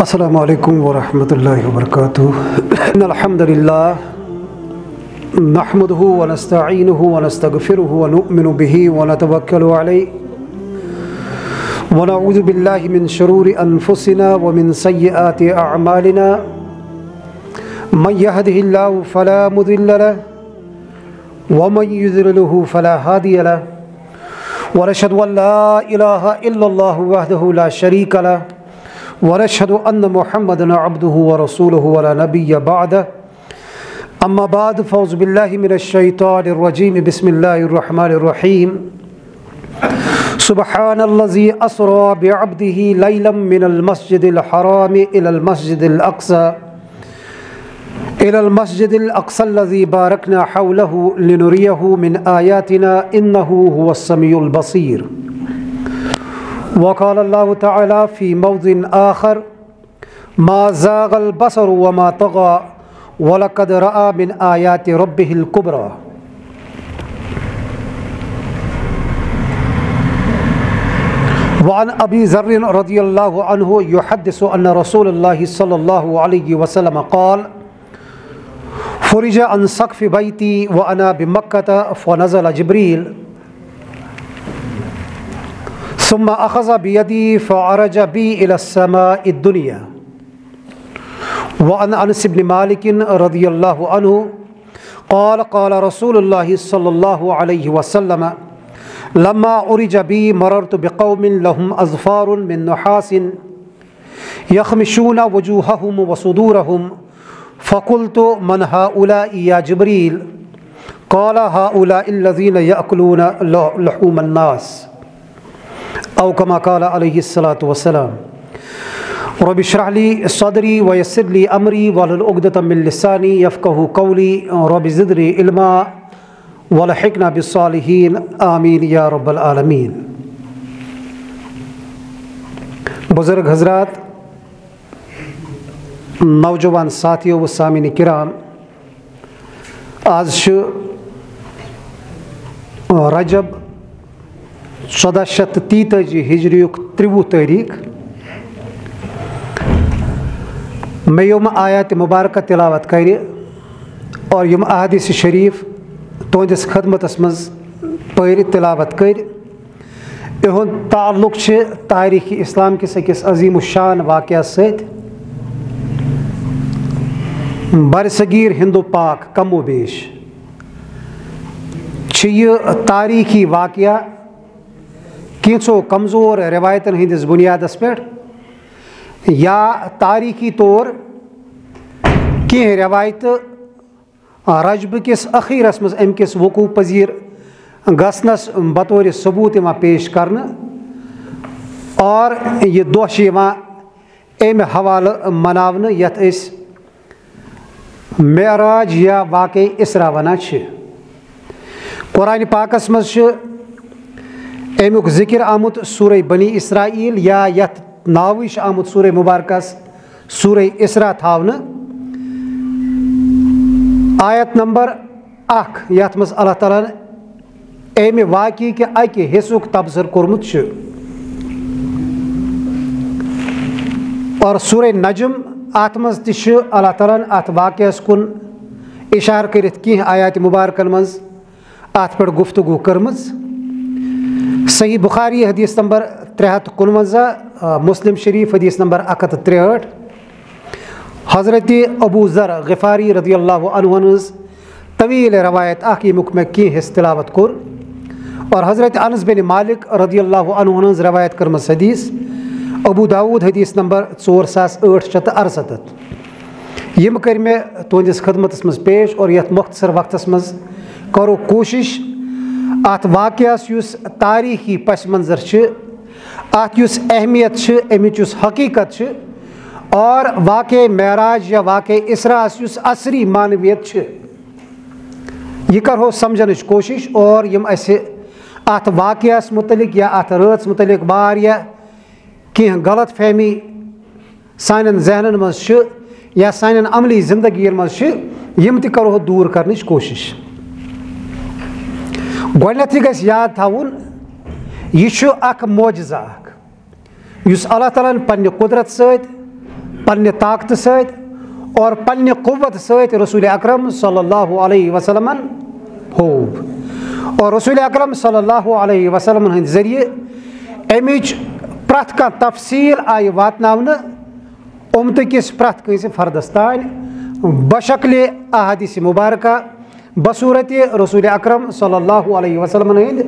السلام علیکم ورحمۃ اللہ وبرکاتہ ان الحمد للہ نحمده ونستعینه ونستغفره ونؤمن به ونتوکل علیہ ونعوذ باللہ من شرور انفسنا ومن سیئات اعمالنا من يهده اللہ فلا مضل له ومن يضلل فلا هادی له ونشهد ان لا الہ الا اللہ وحدہ لا شریک له ونشهد أن محمدًا عبده ورسوله ولا نبي بعده أما بعد فأعوذ بالله من الشيطان الرجيم بسم الله الرحمن الرحيم سبحان الذي أسرى بعبده ليلا من المسجد الحرام إلى المسجد الأقصى الذي باركنا حوله لنريه من آياتنا إنه هو السميع البصير. وقال الله تعالى في موضع آخر ما زاغ البصر وما طغى ولقد رأى من آيات ربه الكبرى. وعن أبي ذر رضي الله عنه يحدث أن رسول الله صلى الله عليه وسلم قال فرج عن سقف بيتي وأنا بمكة فنزل جبريل ثم أخذ بيدي فعرج بي إلى السماء الدنيا. وعن أنس بن مالك رضي الله عنه قال قال رسول الله صلى الله عليه وسلم لما عرج بي مررت بقوم لهم أظفار من نحاس يخمشون وجوههم وصدورهم فقلت من هؤلاء يا جبريل؟ قال هؤلاء الذين يأكلون لحوم الناس او كما قال عليه الصلاة والسلام. رب اشرح لي صدري ويسر لي امري واحلل عقدة من لساني يفقهوا قولي رب زدني علما والحقنا بالصالحين آمین یا رب العالمین. بزرگ حضرات، نوجوان ساتھیو و سامعین کرام، آج رجب 1433 ہجری 30 تاریخ. میں یوم آیات مبارکہ تلاوت کر اور یم احادیث شریف تہندس خدمتس مز پیر تلاوت کر یہند تعلق تاریخ اسلام کس اکس عظیم الشان واقعہ ست برصغیر ہند و پاک کم و بیش. یہ تاریخی واقعہ کینچو کمزور روایتن ہندس بنیادس پہ یا تاریخی طور کی روایت رجب کس اخیرس مز ام کس وقوع پذیر گسنس بطور ثبوت پیش کرنا اور یہ دہ ام حوالہ مناونہ یت اس معراج یا واقع اسرا ونان. قرآن پاکس مز امیک ذکر آمت سورہ بنی اسرائیل یا یت ناوش آمت سورہ مبارکس سورہ اسرا تھاونہ آیت نمبر 1 یت مز اللہ تعالیٰ امہ واقعہ کہ اکہ حصک تبصر کورمت. اور سورہ نجم ات مز تہ اللہ تعالیٰ ات واقعس کن اشارہ کرت کی آیات مبارکن مز ات پہ گفتگو کرمز. صحیح بخاری حدیث نمبر 351، مسلم شریف حدیث نمبر 163. حضرت ابو ذر غفاری رضی اللہ عنہ طویل روایت یمیک میں کی حص تلاوت کور اور حضرت انس بن مالک رضی اللہ عنہ روایت کرمز حدیث ابو داود حدیث نمبر 4867. یم کر میں تہندس خدمتس مز پیش اور یت مختصر وقتس مز کرو کوشش ات واقعس یس تاریخی پس منظر ات یس اہمیت امچ یس حقیقت اور واقع معراج یا واقع اسراء یس عصری معنویت یہ کرو سمجھنچ کوشش اور یم اسہ ات واقعس متعلق یا ات رٲژ متعلق واریاہ کی غلط فہمی سانن ذہنن مز یا سانن عملی زندگی مز یم تہ کرو دور کرنچ کوشش. گۄڈنیتھٕے گژھِ یاد تھاوُن یہ اخ معجزہ اس اللہ تعالیٰ پنہ قدرت ست پنہ طاقت ست اور پنہ قوت ست رسول اکرم صلی اللہ علیہ وسلم ہوب اور رسول اکرم صلی اللہ علیہ وسلم ہند ذریعہ امچ پرت کان تفصیل آئی واتناون امت کس پرت کنس فردس تان بشکل احادیث مبارکہ بصورت رسول اکرم صلی اللہ علیہ وسلم ہند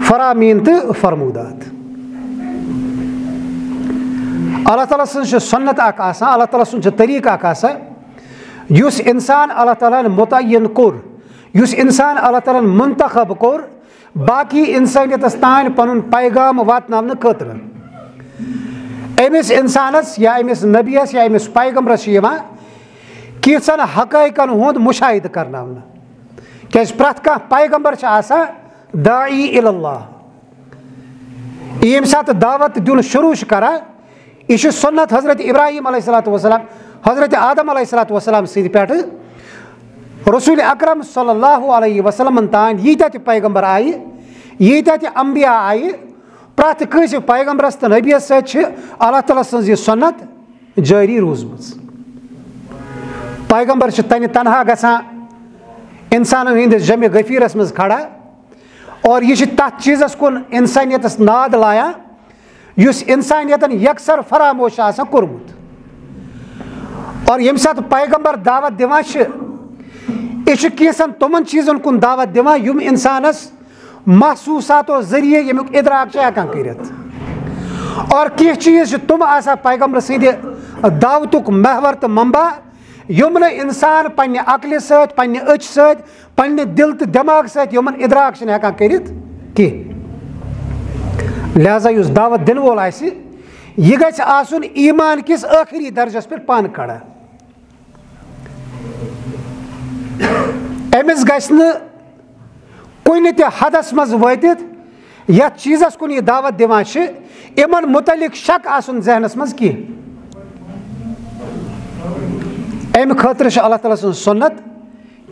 فرامین تو فرمودات. اللہ تعالیٰ سن سنت اک آسان اللہ تعالیٰ سن طریقہ اک آسان یس انسان اللہ تعالیٰ متعین کور یس انسان اللہ تعالیٰ منتخب کور باقی انسانیتس تان پن پیغام واتناون خاطر. امس انسانس یا امس نبیس یا امس پیغمبرس کیچن حقائقن ہند مشاہدہ کرناون کیاز پرت کان پیغمبر آسان داعی اللہ یم سات دعوت دن شروع کران یہ سنت حضرت ابراہیم علیہ الصلوۃ والسلام حضرت آدم علیہ الصلوۃ والسلام سید پہ رسول اکرم صلی اللہ علیہ وسلم تان ییتہ تہ پیغمبر آئی ییتہ تہ انبیاء آئی پرت کنس پیغمبرس تو نبیس ست اللہ تعالیٰ سن یہ سنت جاری روزمز. پیغمبر تنہ تنہا گژھان انسان ہندس جمع غفیرس مز کھڑا اور یہ تت چیزس کن انسانیتس ناد لایان یس انسانیتن یکسر فراموش آسان کورمت. اور یم سات پیغمبر دعوت دیوان یہ کیسن تمن چیزن کن دعوت دیوان یم انسانس محسوساتو ذریعے یمیک ادراک ہیکان کرت اور کی چیز تم آسان پیغمبر سند دعوتک محور تو منبع یم انسان پنہ عقل ست پنہ اچ ست پنہ دل تو دماغ ست یمن ادراک ہیکان کرت کی. لہذا اس دعوت دن وول آسہ یہ گژھِ آسن ایمان کس آخری درجس پہ پان کھڑا. امس گژھِ نہٕ کُنہِ تہِ حدس منٛز وٲتِتھ یتھ چیزس کُن یہ دعوت دِوان چھِ یِمن متعلق شک آسن ذہنس منٛز کینٛہہ. امہِ خٲطرٕ چھِ اللہ تعالیٰ سٕنٛز سنت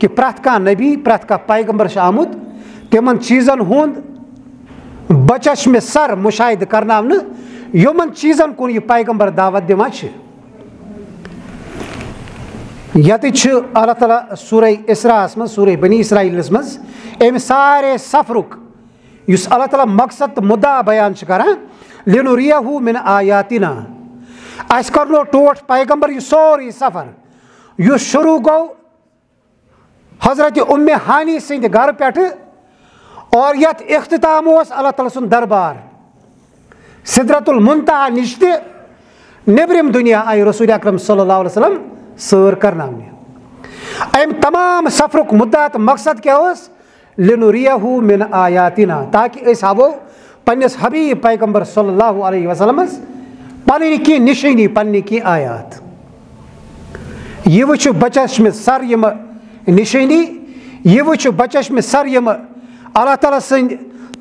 کہ پرٛٮ۪تھ کانٛہہ نبی پرٛٮ۪تھ کانٛہہ پیغمبر چھُ آمُت تِمن چیزن ہُنٛد بچشمہِ سر مشاہدٕ کرناونہٕ یِمن چیزن کُن یہِ پیغمبر دعوت دِوان چھِ. یتہِ چھُ اللہ تعالیٰ سورہ اسراءس منٛز سورہ بنی اسرائیلس منٛز امہِ سارے سفرُک یُس اللہ تعالیٰ مقصد تہٕ مُدعا بیان چھُ کران لِنُریَہُ مِن آیاتِنا اَسہِ کرنو ٹوٹھ پیغمبر یہِ سورُے سفر یُس شروع گوٚو حضرت اُمہِ ہانی سٕنٛدِ گرٕ پٮ۪ٹھٕ اور یتھ اختتام اوس اللہ تعالیٰ سُنٛد دربار سدرت المنتہا نِش تہِ نیبرِم دُنیا آیہِ رسول اکرم صلی اللہ علیہ وسلم سٲر کرناونہِ. امہِ تمام سفرُک مُدعا تہٕ مقصد کیاہ اوس لِنُریَہُ مِن آیاتِنا تاکہ أسۍ ہاوو پننس حبیب پیغمبر صلی اللہ علیہ وسلمس پنٕنۍ کینٛہہ نِشٲنی پننہِ کینٛہہ آیات. یہ وٕچھو بچشمہِ سر یِم نِشٲنی یہ وٕچھو بچشمہِ سر یِم اللہ تعالیٰ سٕنٛدۍ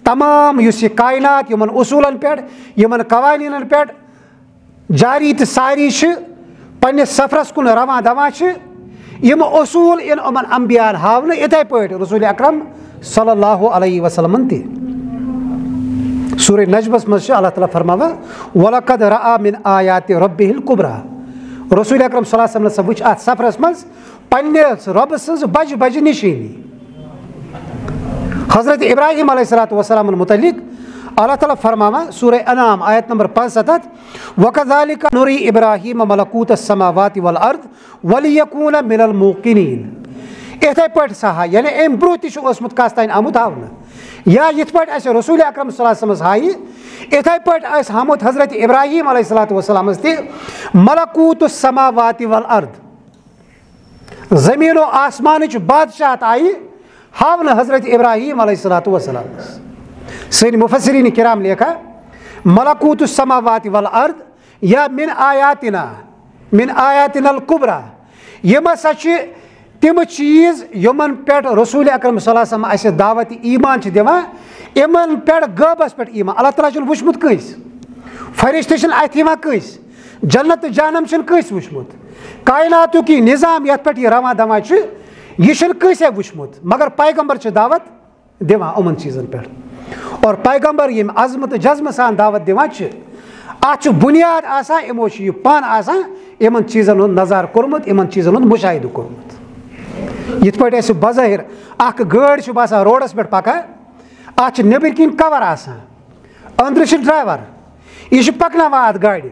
تمام یُس یہ کائنات یمن اصوٗلن پٮ۪ٹھ یمن قوانیٖنن پٮ۪ٹھ جاری تہٕ ساری چھِ پننس سفرس کن رواں دواں چھِ یم اصوٗل یِن یِمن انبیاہن ہاونہٕ یِتھے پٲٹھۍ رسول اکرم صلی اللہ علیہ وسلمن تہِ. سورہ نجمس منٛز چھُ اللہ تعالیٰ فرماوان وَلَقَدْ رَأَى مِنْ آیاتِ رَبِّهِ الْكُبْرَى رسول اکرم صلی اللہ علیہ وسلم وٕچھ اتھ سفرس منٛز پننس رۄبہٕ سٕنٛز بجہِ بجہِ نِشٲنی. حضرت ابراہیم علیہ الصلوۃ والسلام متعلق اللہ تعالیٰ فرماوان سورہ انعام آیت نمبر 75 وَكَذَلِكَ نُرِي إِبْرَاهِيمَ مَلَكُوتَ السَّمَاوَاتِ وَالْأَرْضِ وَلِيَكُونَ مِنَ الْمُوقِنِينَ. یِتھے پٲٹھۍ سہا یعنی امہِ برونٛہہ تہِ چھُ اوسمُت کس تانۍ آمُت ہاونہٕ یا یِتھ پٲٹھۍ اَسہِ رسول اکرم صلی اللہ علیہ وسلمس ہایہِ یِتھے پٲٹھۍ ٲسۍ ہاومُت حضرت ابراہیم علیہ الصلوۃ والسلامس تہِ ملکوٗت السماوات والارض زمین و آسمانٕچ بادشاہت آیہِ ہاونہٕ حضرت ابراہیم علیہ الصلوۃ والسلامس. سٲنۍ مفسریٖن کرام لیکھان ملکوٗت السماوات والارض یا من آیاتنا الکبرا یم ہسا چھِ تِم چیٖز یِمن پٮ۪ٹھ رسول اکرم صلی اللہ علیہ وسلم اَسہِ دعوت ایمان چھِ دِوان یِمن پٮ۪ٹھ غٲبس پٮ۪ٹھ ایمان. اللہ تعالیٰ چھُنہٕ وٕچھمُت کٲنٛسہِ فرشتہٕ چھِنہٕ اَتھِ یِوان کٲنٛسہِ جنت تہٕ جہنم چھِنہٕ کٲنٛسہِ وٕچھمُت کائناتُک یہِ نظام یتھ پٮ۪ٹھ یہِ رواں دواں چھُ یہِ چھُنہٕ کٲنٛسے وٕچھمُت مگر پیغمبر چھِ دعوت دِوان یِمن چیٖزن پٮ۪ٹھ. اور پیغمبر ییٚمہِ عظمہٕ تہٕ جذمہٕ سان دعوت دِوان چھِ اتھ بنیاد آسان یمو یہ پان آسان یمن چیزن ہند نظار کورمت یمن چیزن ہند مشاہدہ کورمت یت پٲٹھۍ اَسہِ بظٲہِر اکھ گٲڑۍ چھِ باسان روڈس پٮ۪ٹھ پکان اتھ چھِ نیٚبٕرۍ کِنۍ کور آسان أنٛدرٕ چھِ ڈرایور یہِ چھُ پکناوان اتھ گاڑِ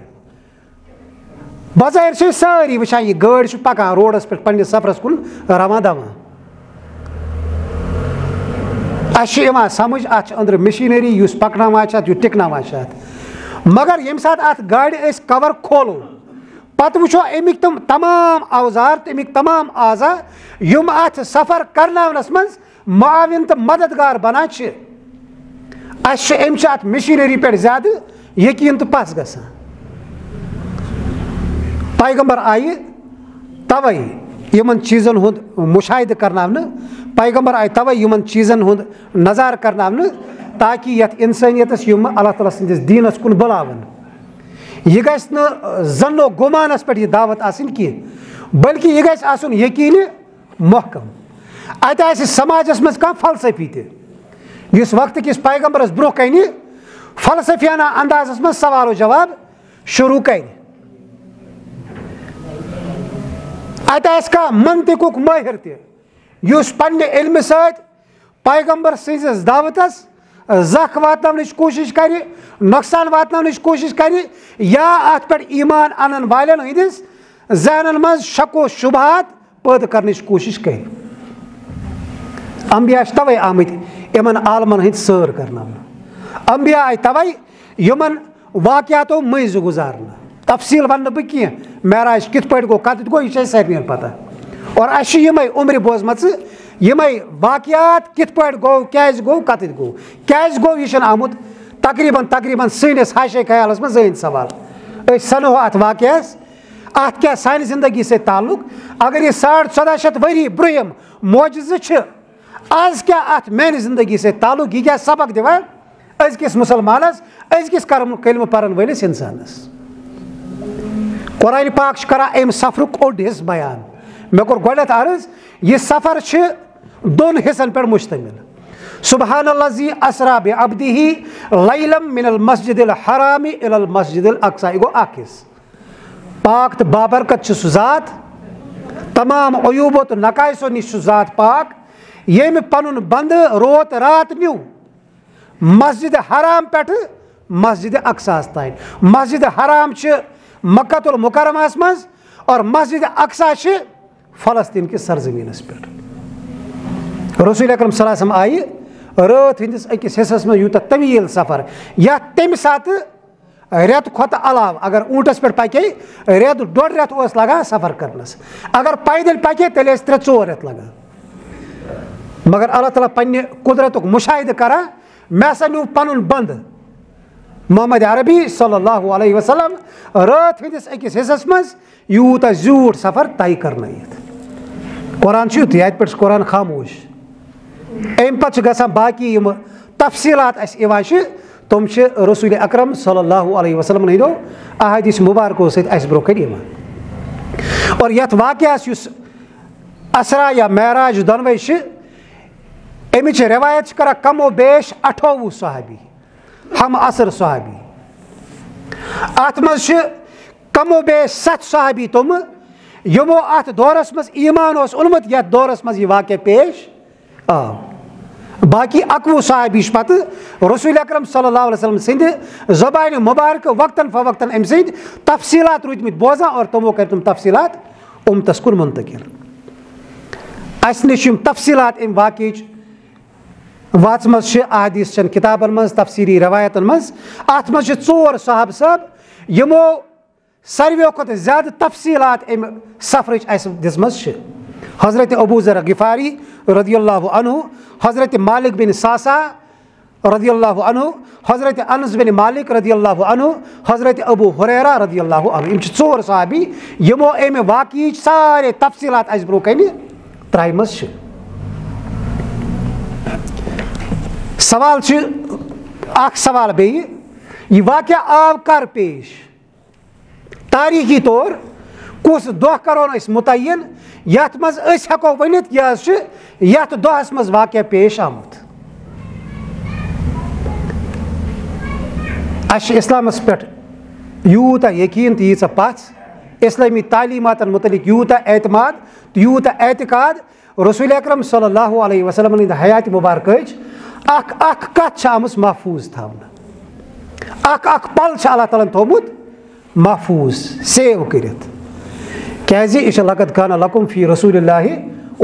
بظٲہِر چھِ أسۍ سٲری وٕچھان یہِ گٲڑۍ چھِ پکان روڈس پٮ۪ٹھ پننِس سفرس کُن رواں دواں اَسہِ چھُ یِوان سمجھ اتھ چھِ أنٛدرٕ مشیٖنری یُس پکناوان چھِ اتھ یُس ٹِکناوان چھِ اتھ مگر ییٚمہِ ساتہٕ اتھ گاڑِ أسۍ کور کھولو پتہٕ وٕچھو اَمِکۍ تِم تمام اوزار تہٕ اَمِکۍ تمام اعضا یِم اتھ سفر کرناونس منٛز معاوِن تہٕ مددگار بنان چھِ اَسہِ چھُ أمۍ چھِ اتھ مشیٖنری پٮ۪ٹھ زیادٕ یقیٖن تہٕ پس گژھان پیغمبر آیہِ توے یمن چیزن ہُنٛد مُشاہدٕ کرناونہٕ پیغمبر آیہِ توے یمن چیزن ہُنٛد نظارٕ کرناونہٕ تاکہ یتھ انسٲنیتس یِم اللہ تعالیٰ سٕنٛدِس دیٖنس کُن بُلاوَن یہِ گژھِ نہٕ زنو گُمانس پٮ۪ٹھ یہِ دعوت آسٕنۍ کینٛہہ بلکہِ یہِ گژھِ آسُن یقیٖنہِ محکم اتہِ آسہِ سماجس منٛز کانٛہہ فلسفی تہِ یُس وقتہٕ کِس پیغمبرس برونٛہہ کنہِ فلسفیانہ اندازس منٛز سوال و جواب شروٗع کرِ اتہِ آسہِ کانٛہہ منطقُک مٲہِر تہِ یُس پننہِ علمہِ سۭتۍ پیغمبر سٕنٛزِس دعوتس زکھ واتناونٕچ کوٗشش کرِ نۄقصان واتناونٕچ کوٗشش کرِ یا اتھ پٮ۪ٹھ ایٖمان انن والٮ۪ن ہٕنٛدِس ذہنن منٛز شک و شُبہات پٲدٕ کرنٕچ کوٗشش کرِ انبیا چھِ توے آمٕتۍ یِمن عالمن ہٕنٛدۍ سٲر کرناونہٕ انبیا آیہِ توے یِمن واقعاتو مٔنٛزۍ گُزارنہٕ تفصیٖل وننہٕ بہٕ کینٛہہ معراج کِتھ پٲٹھۍ گوٚو کتٮ۪تھ گوٚو یہِ چھِ اَسہِ سارنٕے پتہ اور اَسہِ چھِ یِمے عُمرِ بوزمژٕ یِمے واقعات کِتھ پٲٹھۍ گوٚو کیازِ گوٚو کتٮ۪تھ گوٚو کیازِ گوٚو یہِ چھُنہٕ آمُت تقریٖباً سٲنِس حاشے خیالس منٛز زٕہٕنۍ سوال أسۍ سنو اتھ واقعس اتھ کیاہ سانہِ زندگی سۭتۍ تعلق اگر یہِ 1400 ؤری برٛونٛہِم معجزٕ چھِ آز کیاہ اتھ میانہِ زندگی سۭتۍ تعلق یہِ کیاہ سبق دِوان أزکِس مُسلمانس أزکِس کلمہٕ پرن وٲلِس انسانس قرآنِ پاک چھُ کران امہِ سفرُک اوٚڑ حصہٕ بیان مےٚ کوٚر گۄڈنٮ۪تھ عرض یہِ سفر چھِ دۄن حصن پٮ۪ٹھ مُشتمل سبحان الذی اسرا بعبدہ لیلا من المسجد الحرام الی المسجد الاقصی یہِ گوٚو اکھ حصہٕ پاک تہٕ بابرکت چھُ سُہ ذات تمام عیوٗبو تہٕ نقایصو نِش چھُ ذات پاک ییٚمہِ پنُن بندٕ روت رات نیوٗ مسجد حرام پٮ۪ٹھٕ مسجد اقصاہس تانۍ مسجد حرام چھِ مکۃ المکرمہس منٛز اور مسجد اقصا چھِ فلسطیٖن کِس سرزمیٖنس پٮ۪ٹھ رسول اکرم صلی اللہ علیہ وسلم آیہِ رٲتھ ہٕنٛدِس أکِس حصس منٛز یوٗتاہ طویٖل سفر یتھ تمہِ ساتہٕ رٮ۪تہٕ کھۄتہٕ علاوٕ اگر اوٗنٹس پٮ۪ٹھ پکے رٮ۪تھ ڈۄڈ رٮ۪تھ اوس لگان سفر کرنس اگر پیدل پکے تیٚلہِ ٲسۍ 3-4 رٮ۪تھ لگان مگر اللہ تعالیٰ پننہِ قُدرتُک مُشاہدٕ کران مےٚ ہسا نیوٗ پنُن بنٛدٕ محمد عربی صلی اللہ علیہ وسلم رٲتھ ہٕنٛدِس أکِس حصس منٛز یوٗتاہ زیوٗٹھ سفر طے کرنٲیِتھ قرآن چھُ یُتھُے اتہِ پٮ۪ٹھ چھُ قرآن خاموش امہِ پتہٕ چھُ گژھان باقٕے یِم تفصیٖلات اَسہِ یِوان چھِ تِم چھِ رسول اکرم صلی اللہ علیہ وسلم ہٕنٛدیو احادیث مُبارکو سۭتۍ اَسہِ برونٛہہ کَنہِ یِوان اور یتھ واقعس یُس اسرا یا معراج دۄنوَے چھِ امِچ رِوایت چھِ کران کم و بیش 28 صحابی ہم عصر صحابی اتھ منٛز چھِ کم و بیش 7 صحابی تِمہٕ یِمو اتھ دورس منٛز ایٖمان اوس اوٚنمُت یتھ دورس منٛز یہِ واقعہ پیش آو باقٕے 21 صحابی چھِ پتہٕ رسول اکرم صلی اللہ علیہ وسلم سٕنٛدِ زبانہِ مُبارکہٕ وقتاً فوقتاً أمۍ سٕنٛدۍ تفصیٖلات روٗدۍمٕتۍ بوزان اور تِمو کٔرۍ تِم تفصیٖلات اُمتس کُن منتقل اَسہِ نِش یِم تفصیٖلات امہِ واقعٕچ واژمژ چھِ احادیث چٮ۪ن کِتابن منٛز تفصیٖلی رِوایتن منٛز اتھ منٛز چھِ 4 صحابہٕ صٲب یِمو ساروِیو کھۄتہٕ زیادٕ تفصیٖلات امہِ سفرٕچ اَسہِ دِژمٕژ چھِ حضرت ابو ذر غفاری رضی اللہ عنہ حضرت مالک بن ساسا رضی اللہ عنہ حضرت انس بن مالک رضی اللہ عنہ حضرت ابو ہریرہ رضی اللہ عنہ یِم چھِ 4 صحابی یِمو امہِ واقعٕچ سارے تفصیٖلات اَسہِ برونٛہہ کنہِ ترٛایمژ چھِ سوال چھُ اکھ سوال بیٚیہِ یہِ واقعہ آو کر پیش تاریٖخی طور کُس دۄہ کرون أسۍ مُتعین یتھ منٛز أسۍ ہٮ۪کو ؤنِتھ یہِ حظ چھُ یتھ دۄہس منٛز واقعہ پیش آمُت اَسہِ چھِ اِسلامس پٮ۪ٹھ یوٗتاہ یقیٖن تہٕ ییٖژاہ پژھ اِسلٲمی تعلیٖماتن متعلق یوٗتاہ اعتماد تہٕ یوٗتاہ اعتقاد رسول اکرم صلی اللہ علیہ وسلم ہٕنٛدِ حیاتِ مبارکٕچ اکھ کتھ چھِ آمٕژ محفوٗظ تھاونہٕ اکھ پل چھُ اللہ تعالیٰ ہن تھوٚومُت محفوٗظ سیو کٔرِتھ کیازِ یہِ چھِ لقد کانَ لکم فی رسول اللہ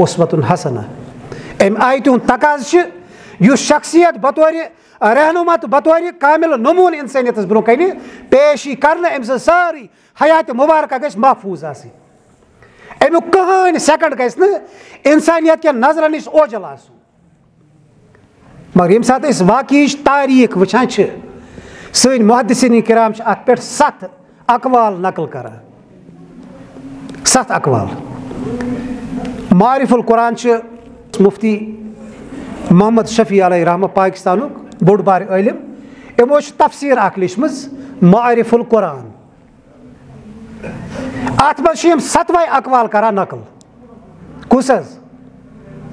اسوۃ حسنہ امہِ آیتہِ ہُنٛد تقاضہٕ چھُ یُس شخصیت بطورِ رہنما تہٕ بطورِ کامل نموٗنہٕ اِنسٲنیتس برونٛہہ کنہِ پیش یی کرنہٕ أمۍ سٕنٛز سٲرٕے حیاتِ مبارکہ گژھِ محفوٗظ آسٕنۍ امیُک کٕہٕنۍ سیکنڈ گژھِ نہٕ اِنسانیت کٮ۪ن نظرن نِش اوجل آسُن مگر ییٚمہِ ساتہٕ أسۍ واقعٕچ تاریٖخ وٕچھان چھِ سٲنۍ محدثیٖن کرام چھِ اتھ پٮ۪ٹھ 7 اقوال نقل کران 7 اقوال معارف القرآن چھِ مفتی محمد شفیع علیہ رحمہ پاکستانُک بوٚڑ بارٕ عٲلِم یِمو چھِ تفسیٖر اکھ لیٖچھمٕژ معارف القرآن اتھ منٛز چھِ یِم 7وے اقوال کران نقل کُس حظ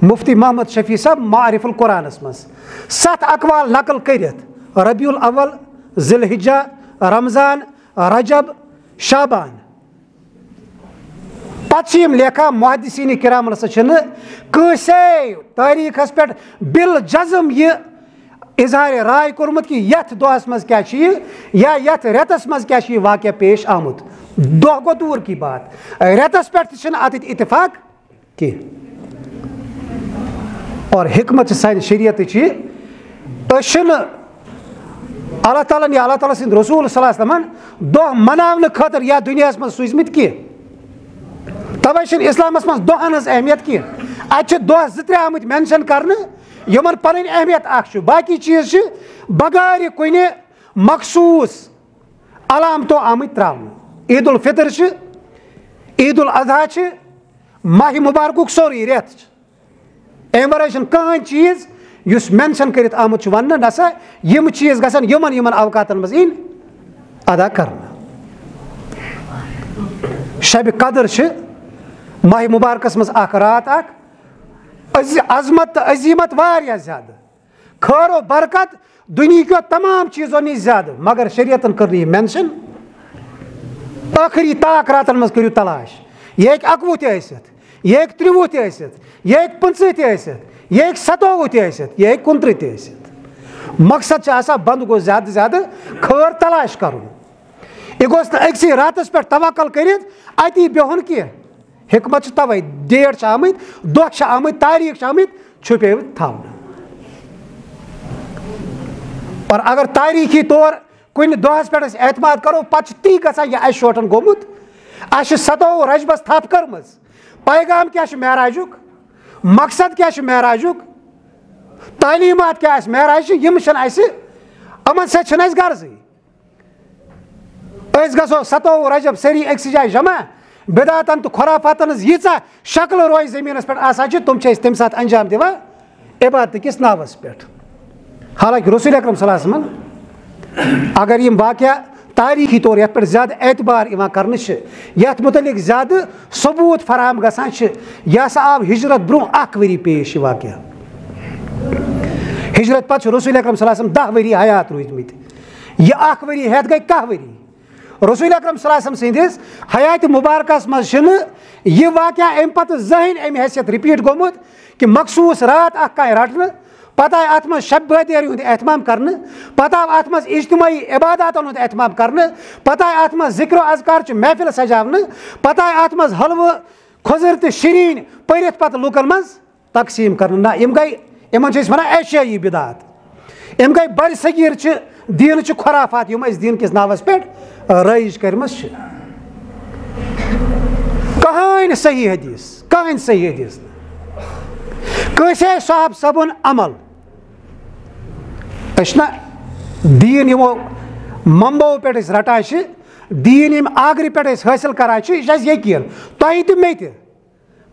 مفتی محمد شفیع صٲب معارف القرآنس منٛز 7 اقوال نقل کٔرِتھ ربیع الاول ذی الحجہ رمضان رجب شابان پتہٕ چھِ یِم لیکھان محدثیٖن کرامن ہسا چھِنہٕ کٲنٛسے تٲریٖخس پٮ۪ٹھ بِل جزم یہِ اظہارِ راے کوٚرمُت کہِ یتھ دۄہس منٛز کیاہ چھُ یہِ یا یتھ رٮ۪تس منٛز کیاہ چھُ یہِ واقعہ پیش آمُت دۄہ گوٚو دوٗر کی بات رٮ۪تس پٮ۪ٹھ تہِ چھِنہٕ اتٮ۪تھ اتفاق کینٛہہ اور حکمت چھِ سانہِ شریعتٕچ یہِ أسۍ چھِنہٕ اللہ تعالیٰ ہن یا اللہ تعالیٰ سٕنٛدۍ رسوٗل صلی اللہ علیہ وسلمن دۄہ مناونہٕ خٲطرٕ یتھ دُنیاہس منٛز سوٗزمٕتۍ کینٛہہ توے چھنہٕ اسلامس منٛز دۄہن ہٕنٛز اہمیت کینٛہہ اتہِ چھِ دۄہ 2-3 آمٕتۍ مینشن کرنہٕ یِمن پنٕنۍ اہمیت اکھ چھُ باقٕے چیٖز چھِ بغٲرِ کُنہِ مخصوٗص علامتو آمٕتۍ تراونہٕ عید الفطر چھِ عید الاضحیٰ چھِ ماہِ مبارکُک سورُے رٮ۪تھ چھِ امہِ ورٲے چھُنہٕ کٕہٕنۍ چیٖز یُس مینشن کٔرِتھ آمُت چھُ وننہٕ نسا یِم چیٖز گژھن یِمن اوقاتن منٛز یِنۍ ادا کرنہٕ شبِ قدر چھِ ماہِ مبارکس منٛز اکھ رات اکھ عظمت تہٕ عظیٖمت واریاہ زیادٕ خٲر و برکت دُنہیٖکیو تمام چیٖزو نِش زیادٕ مگر شریعتن کٔر نہٕ یہِ مینشن ٲخری طاق راتن منٛز کٔرِو تلاش یہِ ہیٚکہِ 21 تہِ ٲسِتھ یہِ ہیٚکہِ 23 تہِ ٲسِتھ یہِ ہیٚکہِ 25 تہِ ٲسِتھ یہِ ہیٚکہِ 27 تہِ ٲسِتھ یہِ ہیٚکہِ 29 تہِ ٲسِتھ مقصد چھُ آسان بنٛد گوٚو زیادٕ زیادٕ خٲر تلاش کرُن یہِ گوٚژھ نہٕ أکسٕے راتس پٮ۪ٹھ توکل کٔرِتھ اتی بِہُن کینٛہہ حکمت چھِ توے ڈیٹ چھِ آمٕتۍ دۄہ چھِ آمٕتۍ تاریٖخ چھِ آمٕتۍ چھُپٲوِتھ تھاونہٕ اور اگر تاریٖخی طور کُنہِ دۄہس پٮ۪ٹھ أسۍ اعتماد کرو پتہٕ چھُ تی گژھان یہِ اَسہِ شوٹن گوٚمُت اَسہِ چھِ 27 رجبس تھپھ کٔرمٕژ پیغام کیاہ چھُ معراجُک مقصد کیاہ چھُ معراجُک تعلیٖمات کیاہ آسہِ معراجہِ یِم چھِنہٕ اَسہِ یِمن سۭتۍ چھِنہٕ اَسہِ غرضٕے أسۍ گژھو 27 رجب سٲری أکسٕے جایہِ جمع بِدعتن تہٕ خُرافاتن ہٕنٛز ییٖژاہ شکلہٕ روزِ زٔمیٖنس پٮ۪ٹھ آسان چھِ تِم چھِ أسۍ تمہِ ساتہٕ انجام دِوان عبادتہٕ کِس ناوس پٮ۪ٹھ حالانکہِ رسول اکرم صلی اللہ علیہ وسلم اگر یِم واقعہ تاریٖخی طور یتھ پٮ۪ٹھ زیادٕ اعتبار یِوان کرنہٕ چھِ یتھ متعلق زیادٕ ثبوٗت فراہم گژھان چھِ یہِ ہسا آو ہجرت برونٛہہ 1 ؤری پیش یہِ واقعہ ہجرت پتہٕ چھُ رسول اکرم صلی اللہ علیہ وسلم 10 ؤری حیات روٗدمٕتۍ یہِ 1 ؤری ہٮ۪تھ گٔے 10 ؤری رسول اکرم صلی اللہ علیہ وسلم سٕنٛدِس حیاتِ مبارکس منٛز چھُنہٕ یہِ واقعہ امہِ پتہٕ زٕہٕنۍ امہِ حیثیت رِپیٖٹ گوٚمُت کہِ مخصوٗص رات اکھ کانٛہہ رٹنہٕ پتہٕ آیہِ اتھ منٛز شب بٲدیرِ ہُنٛد احتمام کرنہٕ پتہٕ آو اتھ منٛز اجتمٲعی عباداتن ہُنٛد احتمام کرنہٕ پتہٕ آیہِ اتھ منٛز ذِکر و اذکارچہِ محفِل سجاونہٕ پتہٕ آیہِ اتھ منٛز حلوٕ کھٔزٕر تہٕ شیٖریٖن پٔرِتھ پتہٕ لُکن منٛز تقسیٖم کرنہٕ نہ یِم گٔے یِمن چھِ أسۍ ونان ایشیٲیی بِدعات یِم گٔے بڑِ صغیٖر چھِ دیٖنٕچہِ خُرافات یِم أسۍ دیٖن کِس ناوس پٮ۪ٹھ رٲیِج کٔرمٕژ چھِ کٕہٕنۍ صحیح حدیٖث نہٕ کٲنٛسے صحاب صٲبُن عمل أسۍ چھِنہ دیٖن یِمو ممبو پٮ۪ٹھ أسۍ رٹان چھِ دیٖن یِم آگرٕ پٮ۪ٹھ أسۍ حٲصِل کران چھِ یہِ چھِ اَسہِ یقیٖن تۄہہِ تہِ مےٚ تہِ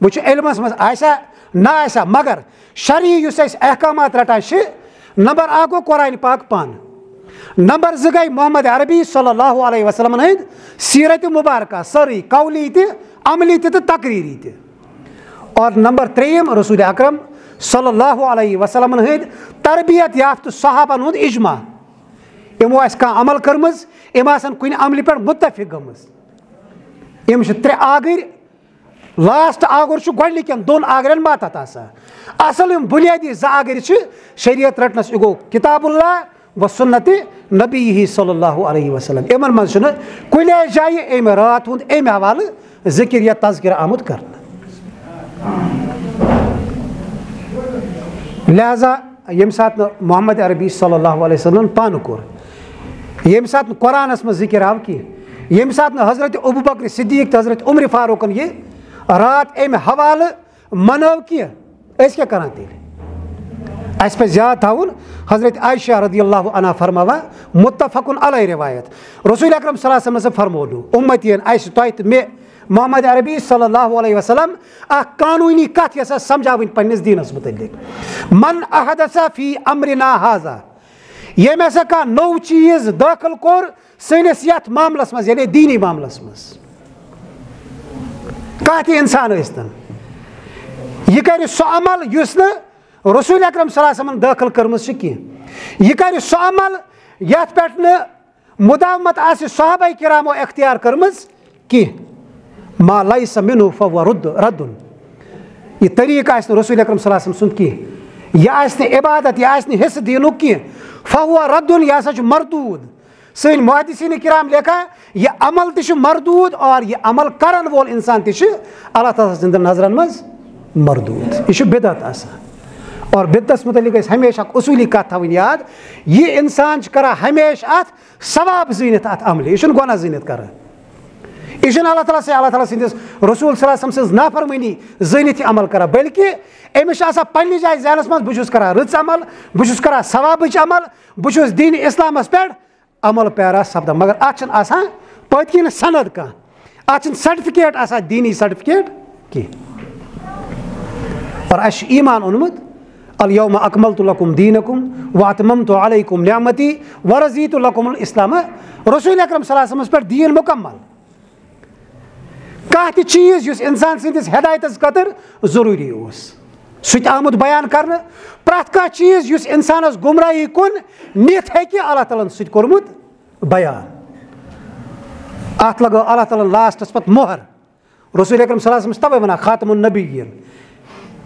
وۄنۍ چھُ علمس منٛز آسیا نہ آسیا مگر شرعی یُس أسۍ احکامات رٹان چھِ نمبر 1 گوٚو قرآنِ پاک پانہٕ نمبر 2 گٔے محمد عربی صلی اللہ علیہ وسلمن ہٕنٛدۍ سیٖرتِ مبارکہ سٲرٕے قولی تہِ عملی تہِ تہٕ تقریٖری تہِ اور نمبر 3 رسول اکرم صلی اللہ علیہ وسلمن ہٕنٛدۍ تربیت یافتہٕ صحابن ہُنٛد اجماع یمو آسہِ کانٛہہ عمل کٔرمٕژ یِم آسن کُنہِ عملہِ پٮ۪ٹھ مُتفِق گٔمٕژ یِم چھِ 3 آگٕرۍ لاسٹ آگُر چھُ گۄڈنِکٮ۪ن 2 آگرٮ۪ن ماتحت آسان اصل یِم بُنیٲدی 2 آگٕرۍ چھِ شریعت رٹنس یہِ گوٚو کِتاب اللہ و سُنتِ نبی صلی اللہ علیہ وسلم یِمن منٛز چھُنہٕ کُنے جایہِ اَمہِ رات ہُنٛد اَمہِ حوالہٕ ذِکر یا تذکِر آمُت کرنہٕ لہذا ییٚمہِ ساتہٕ نہٕ محمد عربی صلی اللہ علیہ وسلم پانہٕ کوٚر ییٚمہِ ساتہٕ نہٕ قرآنس منٛز ذِکر آو کینٛہہ ییٚمہِ ساتہٕ نہٕ حضرت ابوٗبکر صدیٖق تہٕ حضرت عمرِ فاروقن یہِ رات اَمہِ حوالہٕ منٲو کینٛہہ أسۍ کیٛاہ کران تیٚلہِ اَسہِ پَزِ یاد تھاوُن حضرت عائشہ رضی اللہ عنہا فرماوان مُتفقُن علیہ روایت رسول اکرم صلی اللہ علیہ وسلم فرمونو اُمتین اَسہِ تۄہہِ تہٕ مےٚ محمد عربی صلی اللہ علیہ وسلم اکھ قانوٗنی کتھ یۄس اَسہِ سمجھاوٕنۍ پننِس دیٖنس مُتعلق من احدث فی امرنا ہاذا ییٚمۍ ہسا کانٛہہ نوٚو چیٖز دٲخل کوٚر سٲنِس یتھ معاملس منٛز یعنی دیٖنی معاملس منٛز کانٛہہ تہِ انسان ٲسۍتن یہِ کرِ سُہ عمل یُس نہٕ رسول اکرم صلی اللہ علیہ وسلمن دٲخل کٔرمٕژ چھِ کینٛہہ یہِ کرِ سُہ عمل یتھ پٮ۪ٹھ نہٕ مُداومت آسہِ صحابہ کرامو اختیار کٔرمٕژ کینٛہہ ما لیس منہ فہو ردُن یہِ طریٖقہٕ آسہِ نہٕ رسول اکرم صلی اللہ علیہ وسلم سُنٛد کینٛہہ یہِ آسہِ نہٕ عبادت یہِ آسہِ نہٕ حصہٕ دیٖنُک کینٛہہ فہو ردُن یہِ ہسا چھُ مردوٗد سٲنۍ محدثیٖن کرام لیکھان یہِ عمل تہِ چھُ مردوٗد اور یہِ عمل کرن وول انسان تہِ چھُ اللہ تعالیٰ سٕنٛدٮ۪ن نظرن منٛز مردوٗد یہِ چھُ بدعت آسان اور بدعتس متعلق گژھِ ہمیشہ اکھ اصوٗلی کتھ تھاوٕنۍ یاد یہِ انسان چھُ کران ہمیشہ اتھ ثواب زیٖنِتھ اتھ عملہِ یہِ چھُنہٕ گۄناہ زیٖنِتھ کران یہِ چھُنہٕ اللہ تعالیٰ سٕنٛدِس رسول صلی اللہ علیہ وسلم سٕنٛز نافرمٲنی زٲنِتھ یہِ عمل کران بلکہِ أمِس چھُ آسان پننہِ جایہِ ذہنس منٛز بہٕ چھُس کران رٕژ عمل بہٕ چھُس کران ثوابٕچ عمل بہٕ چھُس دیٖنہِ اسلامس پٮ۪ٹھ عمل پیرا سپدان مگر اتھ چھُنہٕ آسان پٔتۍ کِنۍ سند کانٛہہ اتھ چھُنہٕ سرٹِفکیٹ آسان دیٖنی سرٹِفکیٹ کینٛہہ اور اسہِ چھُ ایٖمان اوٚنمُت الیوم اکملتُ لکم دیٖنکم واتممتُ علیکم نعمتی ورضیتُ لکم الاسلام رسول اکرم صلی اللہ علیہ وسلمس پٮ۪ٹھ دیٖن مُکمل کانٛہہ تہِ چیٖز یُس انسان سٕنٛدِس ہدایتس خٲطرٕ ضروٗری اوس سُہ تہِ آمُت بیان کرنہٕ پرٛٮ۪تھ کانٛہہ چیٖز یُس انسانس گمراہی کُن نِتھ ہیٚکہِ اللہ تعالیٰ ہن سُہ تہِ کوٚرمُت بیان اتھ لگٲو اللہ تعالیٰ ہن لاسٹس پتہٕ مۄہر رسول اکرم صلی اللہ علیہ وسلم چھُ تَوے ونان خاتم النبیٖن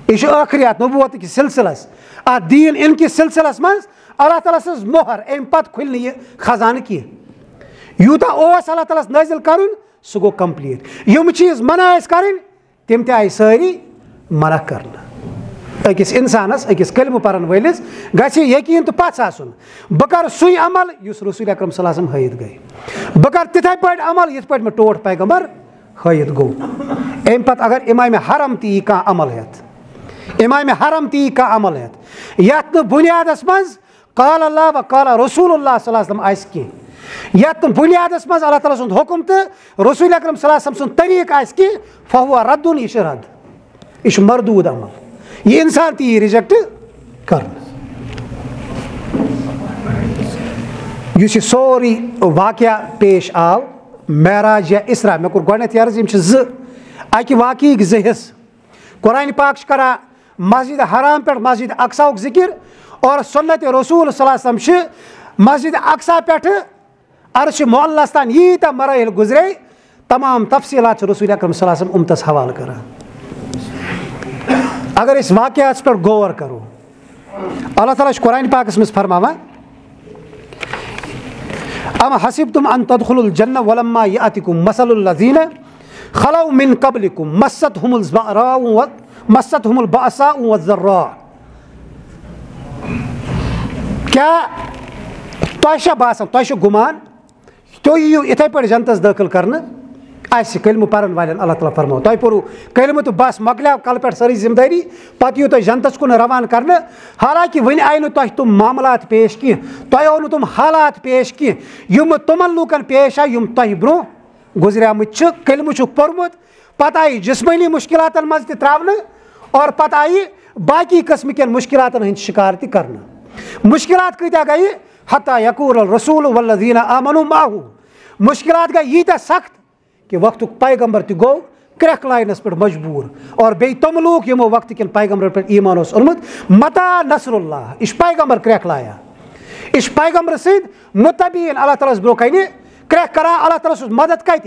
یہِ چھُ ٲخری اتھ نبوتٕکِس سلسلس اتھ دیٖن اِن کِس سلسلس منٛز اللہ تعالیٰ سٕنٛز مۄہر امہِ پتہٕ کھُلہِ نہٕ یہِ خزانہٕ کینٛہہ یوٗتاہ اوس اللہ تعالیٰ ہس نٲزِل کرُن سُہ گوٚو کمپلیٖٹ یِم چیٖز منع ٲسۍ کرٕنۍ تِم تہِ آیہِ سٲری منع کرنہٕ أکِس انسانس أکِس کلمہٕ پرن وٲلِس گژھِ یقیٖن تہٕ پژھ آسُن بہٕ کرٕ سُے عمل یُس رسول اکرم صلی اللہ علیہ وسلم ہٲیِتھ گٔے بہٕ کرٕ تِتھے پٲٹھۍ عمل یِتھ پٲٹھۍ مےٚ ٹوٹھ پیغمبر ہٲیِتھ گوٚو امہِ پتہٕ اگر امامِ حرم تہِ یی کانٛہہ عمل ہٮ۪تھ امامِ حرم تہِ یی کانٛہہ عمل ہٮ۪تھ یتھ نہٕ بُنیادس منٛز قال اللہ و قال رسول اللہ صلی اللہ علیہ وسلم آسہِ کینٛہہ یتھ نہٕ بُنیادس منٛز اللہ تعالیٰ سُنٛد حُکم تہٕ رسول اکرم صلی اللہ علیہ وسلم سُنٛد طریٖقہٕ آسہِ کینٛہہ فہو ردُن یہِ چھُ رد یہِ چھُ مردوٗد عمل یہِ انسان تہِ یی رِجیکٹ کرنہٕ یُس یہِ سورُے واقعہ پیش آو معراج یا اسرا مےٚ کوٚر گۄڈنٮ۪تھ عرض یِم چھِ 2 اکہِ واقعٕکۍ 2 حِصہٕ قرآنِ پاک چھُ کران مسجد حرام پٮ۪ٹھ مسجد اقصاہُک ذِکر اور سنت رسول صلی اللہ علیہ وسلم چھِ مسجد اقصا پٮ۪ٹھٕ عرشِ معلس تام ییٖتیاہ مراحل گُزرے تمام تفصیٖلات چھِ رسول اکرم صلی اللہ علیہ وسلم اُمتس حوالہٕ کران اگر أسۍ واقعاتس پٮ۪ٹھ غور کرو اللہ تعالیٰ چھُ قرآنِ پاکس منٛز فرماوان ام حسبتم ان تدخلوا الجنة ولما يأتكم مثل الذين خلوا من قبلكم مستهم البأساء والضراء کیٛاہ تۄہہِ چھا باسان تۄہہِ چھُ گُمان تُہۍ یِیِو یِتھے پٲٹھۍ جنتس دٲخل کرنہٕ آسہِ کلمہٕ پرن والٮ۪ن اللہ تعالیٰ فرماو تۄہہِ پوٚرُو کلمہٕ تہٕ بس مۄکلیو کلہٕ پٮ۪ٹھ سٲرٕے ذمہٕ دٲری پتہٕ یِیِو تُہۍ جنتس کُن روانہٕ کرنہٕ حالانکہِ وۄنۍ آیہِ نہٕ تۄہہِ تِم معاملات پیش کینٛہہ تۄہہِ آو نہٕ تِم حالات پیش کینٛہہ یِم تِمن لوٗکن پیش آیہِ یِم تۄہہِ برونٛہہ گُزریمٕتۍ چھِ کلمہٕ چھُکھ پوٚرمُت پتہٕ آیہِ جسمٲنی مُشکلاتن منٛز تہِ تراونہٕ اور پتہٕ آیہِ باقٕے قٕسمٕکٮ۪ن مُشکلاتن ہٕنٛدۍ شِکار تہِ کرنہٕ مُشکلات کۭتیاہ گٔیہِ حتیٰ یقول الرسول والذین آمنوا معه مُشکلات گٔے ییٖتیاہ سخت کہ وقتُک پیغمبر تہِ گوٚو کرٛٮ۪کھ لاینس پٮ۪ٹھ مجبوٗر اور بیٚیہِ تِم لوٗکھ یِمو وقتہٕ کٮ۪ن پیغمبرن پٮ۪ٹھ ایٖمان اوس اوٚنمُت متا نصر اللہ یہِ چھُ پیغمبر کرٛٮ۪کھ لایان یہ پیغمبر سید متبین اللہ تعالیٰ برو کن کریک کران اللہ تعالیٰ سن مدد کت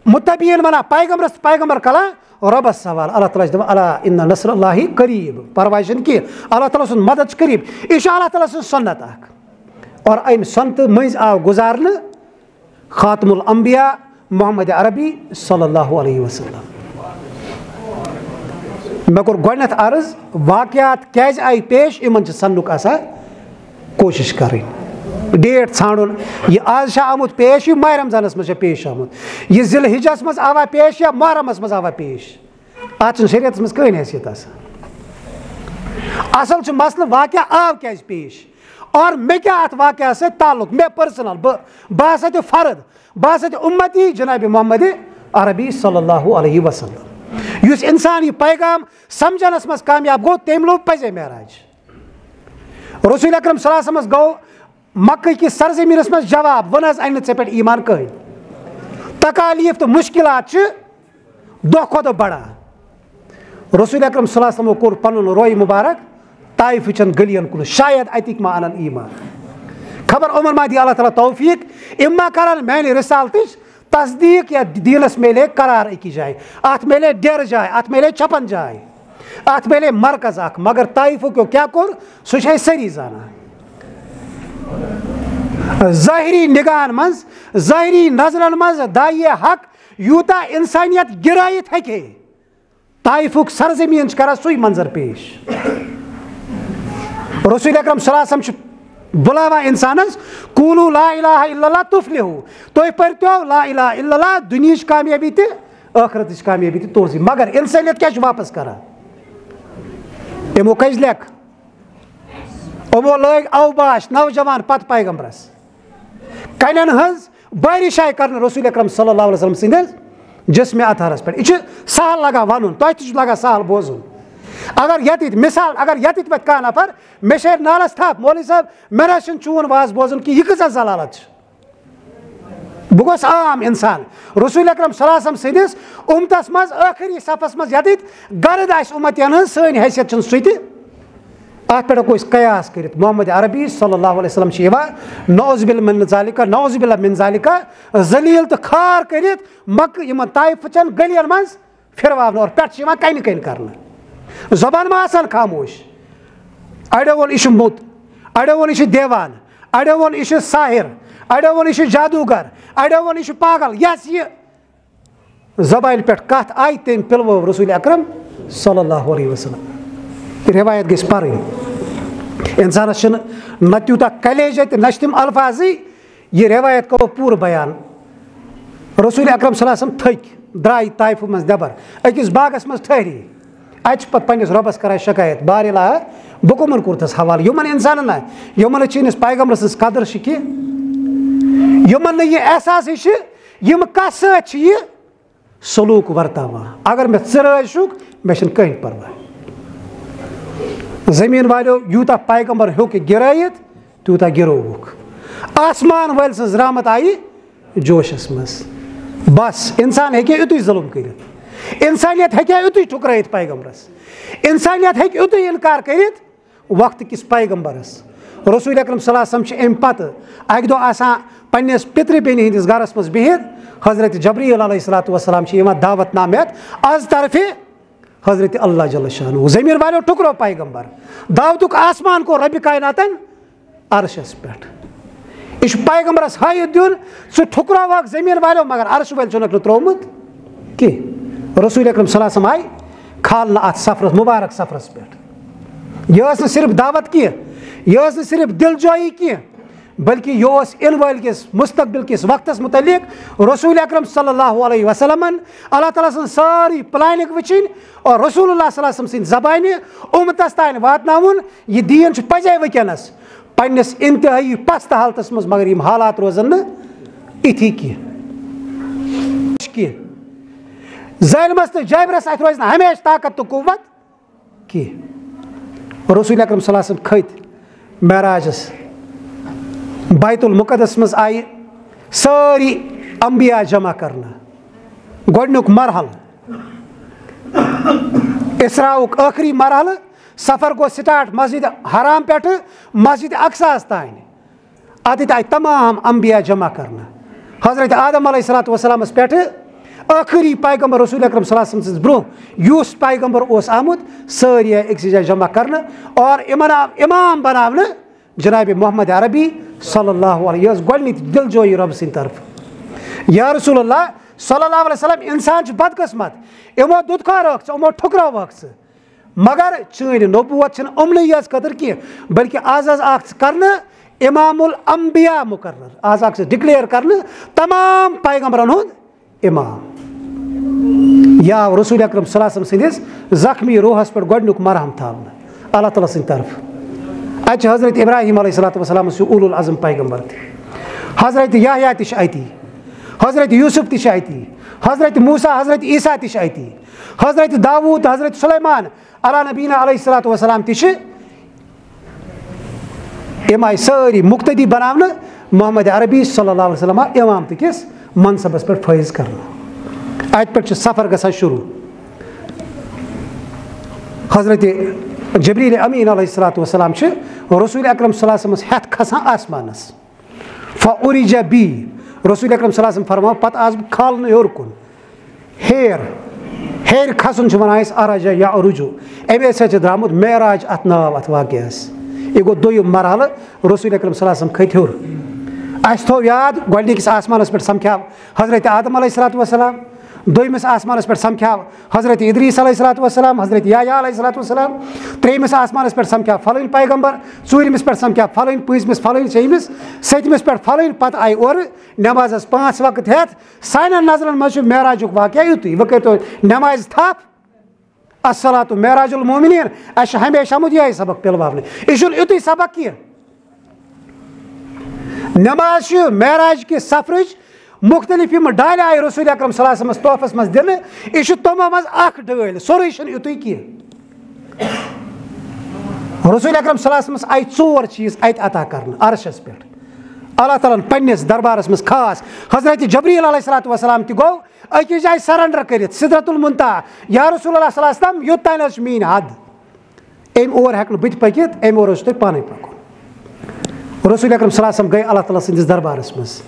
متبین ونان پیغمبرس پیغمبر کلان ربس سوال اللہ تعالیٰ دپان اللہ ان نصر اللہ قریب پرواے چھنہ کی اللہ تعالیٰ سن مدد قریب یہ اللہ تعالیٰ سن سنت اخ اور ام سنت مز آو گزارن خاتم الانبیاء محمد عربی صلی اللہ علیہ وسلم مے کور گۄڈنیتھ عرض واقعات کیازِ آئی پیش یمن چھ سننُک آسان کوشش کرٕنۍ ڈیٹ ژھانڈُن یہ آز چھا آمُت پیش یہ ماہ رمضانس مز پیش آمُت یہ ذی الحجس مز آوا پیش یا محرمس مز آوا پیش اتھ چھنہٕ شریعتس مز کٕہٕنۍ حیثیت آسان اصل چھُ مسلہٕ واقعہ آو کیازِ پیش اور مے کیا ات واقعہ سۭتۍ تعلق مے پرسنل بہٕ ہسا تہِ فرد بہٕ ہسا تہِ اُمتی جناب محمد عربی صلی اللہ علیہ وسلم یُس انسان یہ پیغام سمجھنس مز کامیاب گو تٔمۍ لوٚب پزے معراج رسول اکرم صلی اللہ علیہ وسلم گو مکہ کس سرزمینس مز جواب ون حظ انہ ژے پٮ۪ٹھ ایمان کٕہٕنۍ تکالیف تو مشکلات دۄہ کھۄتہٕ دۄہ بڑان رسول اکرم صلی اللہ علیہ وسلم کوٚر پنُن رویہِ مبارک طائف چن گلین کُن شاید اتِک ما انن ایمان خبر عمر ما دی اللہ تعالیٰ توفیق اما کرن میانہِ رسالتٕچ تصدیق یا دینس میلے قرار أکِس جایہِ اتھ میلے ڈیرٕ جاے اتھ میلے چھپن جاے اتھ میلے مرکز اکھ مگر طائفُک کیا کوٚر سُہ چھِ أسۍ سٲری زانان ظٲہری نگاہن منٛز ظٲہری نظرن منٛز دایہِ حق یوٗتاہ انسانیت گرٲیِتھ ہیٚکہِ ہے طائفُک سرزمیٖن چھِ کران سُے منظر پیش رسول اکرم صلی اللہ علیہ وسلم چھُ بُلاوان انسانس قولوا لا الہ الا اللہ تفلحوا تُہۍ پٔرتو لا الہ الا اللہ دُنیہٕچ کامیٲبی تہِ ٲخرتٕچ کامیٲبی تہِ تُہنٛزٕے مگر انسانیت کیٛاہ چھُ واپس کران یِمو کٔج لیکھ یِمو لٲگۍ اوباش نوجوان پتہٕ پیغمبرس کنٮ۪ن ہٕنٛز بٲرِش آیہِ کرنہٕ رسول اکرم صلی اللہ علیہ وسلم سٕنٛدِس جسمِ اطہرس پٮ۪ٹھ یہ چھُ سہل لگان ونُن تۄہہِ تہِ چھُ لگان سہل بوزُن اگر ییٚتِتھ مثال اگر ییٚتِتھ وۄتھِ کانٛہہ نفر مےٚ شیرِ نالس تھپھ مولوی صٲب مےٚ نہ چھُنہٕ چون واز بوزُن کینٛہہ یہِ کۭژاہ ضلالت چھِ بہٕ گوٚژھ عام انسان رسول اکرم صلی اللہ علیہ وسلم سٕنٛدِس اُمتس منٛز ٲخری صفس منٛز ییٚتِتھ گرد آسہِ اُمتین ہٕنٛز سٲنۍ حیثیت چھنہٕ سُہ تہِ اتھ پٮ۪ٹھ ہٮ۪کو أسۍ قیاس کٔرِتھ محمد عربی صلی اللہ علیہ وسلم چھِ یِوان نعوذ باللہ من ذالکہ نعوذ باللہ من ذالکہ ذلیل تہٕ کھار کٔرِتھ مکہ یِمن طائف چن گلین منٛز پھِرواونہٕ اور پٮ۪ٹھٕ چھِ یِوان کنہِ کنہِ کرنہٕ زبان ما آسان خاموش اڑیو ووٚن یہِ چھُ موٚت اڑیو ووٚن یہِ چھُ دیوان اڑیو ووٚن یہِ چھُ ساحر اڑیو ووٚن یہِ چھُ جادوگر اڑیو ووٚن یہِ چھُ پاگل یس یہِ زبانہِ پٮ۪ٹھ کتھ آیہِ تٔمۍ پِلوو رسول اکرم صلی اللہ علیہ وسلم روایت گژھِ پرٕنۍ انسانس چھُنہٕ نہ تیوٗتاہ کلیجے تہٕ نہ چھِ تِم الفاظٕے یہِ روایت کرو پوٗرٕ بیان رسول اکرم صلی اللہ علیہ وسلم تھٔکۍ درٛاے طائفہٕ منٛز نٮ۪بر أکِس باغس منٛز ٹھہرے اتہِ چھِ پتہٕ پننس رۄبس کران شکایت بارِلا بہٕ کٕمن کوٚرتھس حوالہٕ یِمن انسانن نہ یِمن نہٕ چٲنِس پیغمبر سٕنٛز قدر چھِ کینٛہہ یِمن نہٕ یہِ احساسٕے چھِ یِم کتھ سۭتۍ چھِ یہِ سلوٗک ورتاوان اگر مےٚ ژٕ رٲزۍ چھُکھ مےٚ چھُنہٕ کٕہٕنۍ پرواے زٔمیٖن والیو یوٗتاہ پیغمبر ہیوٚک یہِ گِرٲیِتھ تیوٗتاہ گِرووُکھ آسمان وٲلۍ سٕنٛز رحمت آیہِ جوشس منٛز بس انسان ہیٚکہِ یُتُے ظُلم کٔرِتھ انسانیت ہیٚکہِ یُتُے ٹھُکرٲیِتھ پیغمبرس انسانیت ہیٚکہِ یُتُے انکار کٔرِتھ وقتہٕ کِس پیغمبرس رسول اکرم صلی اللہ علیہ وسلم چھِ امہِ پتہٕ اکہِ دۄہ آسان پننس پِترِ بیٚنہِ ہٕنٛدِس گرس منٛز بِہِتھ حضرت جبریٖل علیہ الصلوٰتُ وسلام چھِ یِوان دعوت نام ہٮ۪تھ از طرفہِ حضرت اللہ جل شانہ زمیٖن والیو ٹُکرو پیغمبر دعوتُک آسمان کوٚر ربِ کائناتن عرشس پٮ۪ٹھ یہِ چھُ پیغمبرس ہٲیِتھ دیُن ژٕ ٹھُکراوکھ زمیٖن والیو مگر عرشہٕ وٲلۍ چھُنکھ نہٕ تروومُت کینٛہہ رسول اکرم صلی اللہ علیہ وسلم آیہِ کھالنہٕ اتھ سفرس مُبارک سفرس پٮ۪ٹھ یہِ ٲس نہٕ صرف دعوت کینٛہہ یہِ ٲس نہٕ صرف دل جویی کینٛہہ بلکہ یہ اوس اِنہٕ وٲلۍ کِس مستقبل کِس وقتس متعلق رسول اکرم صلی اللہ علیہ وسلمن اللہ تعالیٰ سٕنٛز سٲرٕے پلاننگ وٕچھِنۍ اور رسول اللہ صلی اللہ علیہ وسلم سٕنٛدِ زبانہِ اُمتس تانۍ واتناوُن یہِ دیٖن چھُ پزے وٕنکیٚنس پننس انتہٲیی پستہٕ حالتس منٛز مگر یِم حالات روزن نہٕ یِتھی کینٛہہ ظٲلمس تہٕ جٲبرس اتھِ روزِ نہٕ ہمیشہٕ طاقت تہٕ قوت کینٛہہ رسول اکرم صلی اللہ علیہ وسلم کھٔتۍ معراجس بیت المقدس منٛز آیہِ سٲری انبیا جمع کرنہٕ گۄڈنیُک مرحلہٕ اسراہُک ٲخری مرحلہٕ سفر گوٚو سٹارٹ مسجد حرام پٮ۪ٹھٕ مسجد اقصاہس تانۍ اتھ آئی تمام انبیاء جمع کرنا حضرت آدم علیہ الصلوۃ والسلام پہ آخری پیغمبر رسول اکرم صلی اللہ علیہ وسلم برو اس پیغمبر اس آمت ساری اکسی جائے جمع کرنا اور امام بناونا جناب محمد عربی صلی اللہ علیہ وسلم گۄڈنِچ دل جوئی رب سٕنٛدِ طرف یا رسول اللہ صلی اللہ علیہ وسلم انسان بدقسمت یمو دُتکارٲکھ ژٕ یمو ٹھُکراوکھ ژٕ مگر چٲنۍ نبوت چھنہٕ یِمنٕے یٲژ خٲطرٕ کینٛہہ بلکہ آز آکھ ژٕ کرنہٕ امام الانبیاء مقرر آز آکھ ژٕ ڈکلیئر کرنہٕ تمام پیغمبرن ہُنٛد امام یا رسول اکرم صلی اللہ علیہ وسلم سٕنٛدِس زخمی روحس پٮ۪ٹھ گۄڈنیُک مرہم تھاونہٕ اللہ تعالیٰ سٕنٛدِ طرفہٕ اتہِ حضرت ابراہیم علیہ الصلوۃ والسلام اولو العظم پیغمبر تہِ حضرت یحیٰ تہِ چھِ اتی حضرت یوسف تہِ چھِ اتی حضرت موسیٰ حضرت عیسیٰ تہِ چھِ اتی حضرت داوود حضرت سلیمان علی نبینا علیہ الصلوۃ والسلام تہِ چھِ یِم آیہِ سٲری مقتدی بناونہٕ محمد عربی صلی اللہ علیہ وسلم امام تہِ کِس منصبس پٮ۪ٹھ فٲیض کرنہٕ اتہِ پٮ۪ٹھ چھُ سفر گژھان شروع حضرت جبریل امین علیہ الصلوۃ والسلام چھِ رسول اکرم صلی اللہ علیہ وسلمس ہٮ۪تھ کھسان آسمانس فعرج بی رسول اکرم صلی اللہ علیہ وسلم فرماو پتہٕ آس بہٕ کھالنہٕ ہیوٚر کُن ہیٚرِ کھسُن چھُ ونان أسۍ عرج یا عروجو امی سۭتۍ چھُ درامُت معراج اتھ ناو اتھ واقعس یہِ گوٚو دوٚیِم مرحلہٕ رسول اکرم صلی اللہ علیہ وسلم کھٔتۍ ہیوٚر اَسہِ تھوٚو یاد گۄڈنِکِس آسمانس پٮ۪ٹھ سمکھیو حضرت آدم علیہ الصلوۃ والسلام دوٚیمِس آسمانس پٮ۪ٹھ سمکھیو حضرت ادریس علیہ الصلوۃ والسلام حضرت یحیٰ علیہ الصلوۃ والسلام ترٛیٚیمِس آسمانس پٮ۪ٹھ سمکھیو فلٲنۍ پیغمبر ژوٗرمِس پٮ۪ٹھ سمکھیو فلٲنۍ پٲنٛژمِس فلٲنۍ شیٚیمِس سٔتمِس پٮ۪ٹھ فلٲنۍ پتہٕ آیہِ اورٕ نٮ۪مازس 5 وقت ہٮ۪تھ سانٮ۪ن نظرن منٛز چھُ معراجُک واقعہ یُتُے وۄنۍ کٔرۍتو نٮ۪مازِ تھپھ الصلاۃ معراج المومنین اَسہِ چھُ ہمیشہ آمُت یِہوٚے سبق پِلواونہٕ یہِ چھُنہٕ یُتُے سبق کینٛہہ نٮ۪ماز چھِ معراج کہِ سفرٕچ مختلف یِم ڈالہِ آیہِ رسول اکرم صلی اللہ علیہ وسلمس تحفس منٛز دِنہٕ یہِ چھُ تِمو منٛز اکھ ڈٲلۍ سورُے چھُنہٕ یُتُے کینٛہہ رسول اکرم صلی اللہ علیہ وسلمس آیہِ 4 چیٖز اتہِ عطا کرنہٕ عرشس پٮ۪ٹھ اللہ تعالیٰ ہن پننِس دربارس منٛز خاص حضرت جبریل علیہ الصلوۃ والسلام تہِ گوٚو أکِس جایہِ سرنڈر کٔرِتھ سدرت المنتہا یا رسول اللہ صلی اللہ علیہ وسلم یوٚتانۍ حظ چھِ میٲنۍ حد امہِ اور ہٮ۪کہٕ نہٕ بہٕ تہِ پٔکِتھ امہِ اور حظ چھُ تۄہہِ پانے پکُن رسول اکرم صلی اللہ علیہ وسلم گٔے اللہ تعالیٰ سٕنٛدِس دربارس منٛز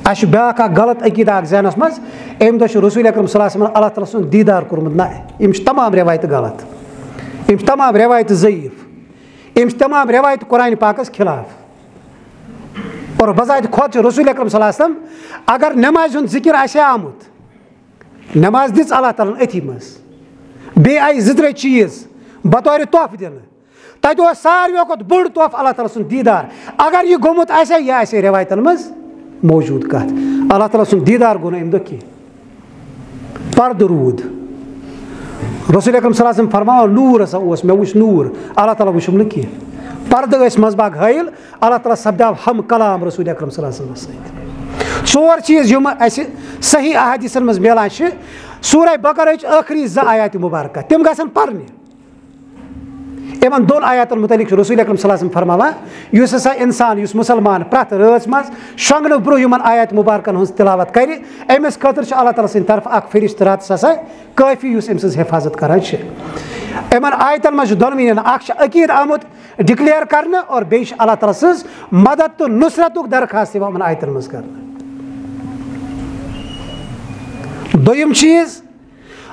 اَسہِ چھُ بیٛاکھ اکھ غلط عقیٖدٕ اکھ ذہنس منٛز امہِ دۄہ چھُ رسول اکرم صلی اللہ علیہ وسلم اللہ تعالیٰ سُنٛد دیٖدار کوٚرمُت نہ یِم چھِ تمام رٮ۪وایتہٕ غلط یِم چھِ تمام رٮ۪وایتہٕ ضعیٖف یِم چھِ تمام رٮ۪وایتہٕ قرآنِ پاکس خِلاف اور بذاتِ خۄد چھُ رسول اکرم صلی اللہ علیہ وسلم اگر نٮ۪مازِ ہُنٛد ذِکر آسہِ ہا آمُت نٮ۪ماز دِژ اللہ تعالیٰ ہن أتھی منٛز بیٚیہِ آیہِ 2-3 چیٖز بطورِ تحفہٕ دِنہٕ تتہِ اوس ساروِیو کھۄتہٕ بوٚڑ تحفہٕ اللہ تعالیٰ سُنٛد دیٖدار اگر یہِ گوٚمُت آسہِ ہا یہِ آسہِ ہے رٮ۪وایتن منٛز موجوٗد کتھ اللہ تعالیٰ سُنٛد دیٖدار گوٚو نہٕ امہِ دۄہ کینٛہہ پردٕ روٗد رسول اکرم صلی اللہ علیہ وسلم فرماوان نوٗر ہسا اوس مےٚ وٕچھ نوٗر اللہ تعالیٰ وٕچھُم نہٕ کینٛہہ پردٕ ٲسۍ منٛزٕ باگ ہٲیِل اللہ تعالیٰ سپداو ہم کلام رسول اکرم صلی اللہ علیہ وسلمس سۭتۍ 4 چیٖز یِم اَسہِ صحیح احادیٖثن منٛز مِلان چھِ سورہ بقرہٕچ ٲخری 2 آیاتِ مُبارکہ تِم گژھن پرنہِ یِمن 2 آیاتن مُتعلق چھُ رسول اکرم صلی اللہ علیہ وسلم فرماوان یُس ہسا انسان یُس مُسلمان پرٛٮ۪تھ رٲژ منٛز شۄنٛگنہٕ برونٛہہ یِمن آیاتِ مُبارکن ہٕنٛز تِلاوت کرِ أمِس خٲطرٕ چھُ اللہ تعالیٰ سٕنٛدِ طرفہٕ اکھ فرشتہٕ راتس آسان کٲفی یُس أمۍ سٕنٛز حفاظت کران چھِ یِمن آیتن منٛز چھُ دۄنوٕنی اکھ چھُ عقیٖد آمُت ڈِکلیئر کرنہٕ اور بیٚیہِ چھِ اللہ تعالیٰ سٕنٛز مدد تہٕ نُصرتُک درخاست یِوان یِمن آیتن منٛز کرنہٕ دوٚیِم چیٖز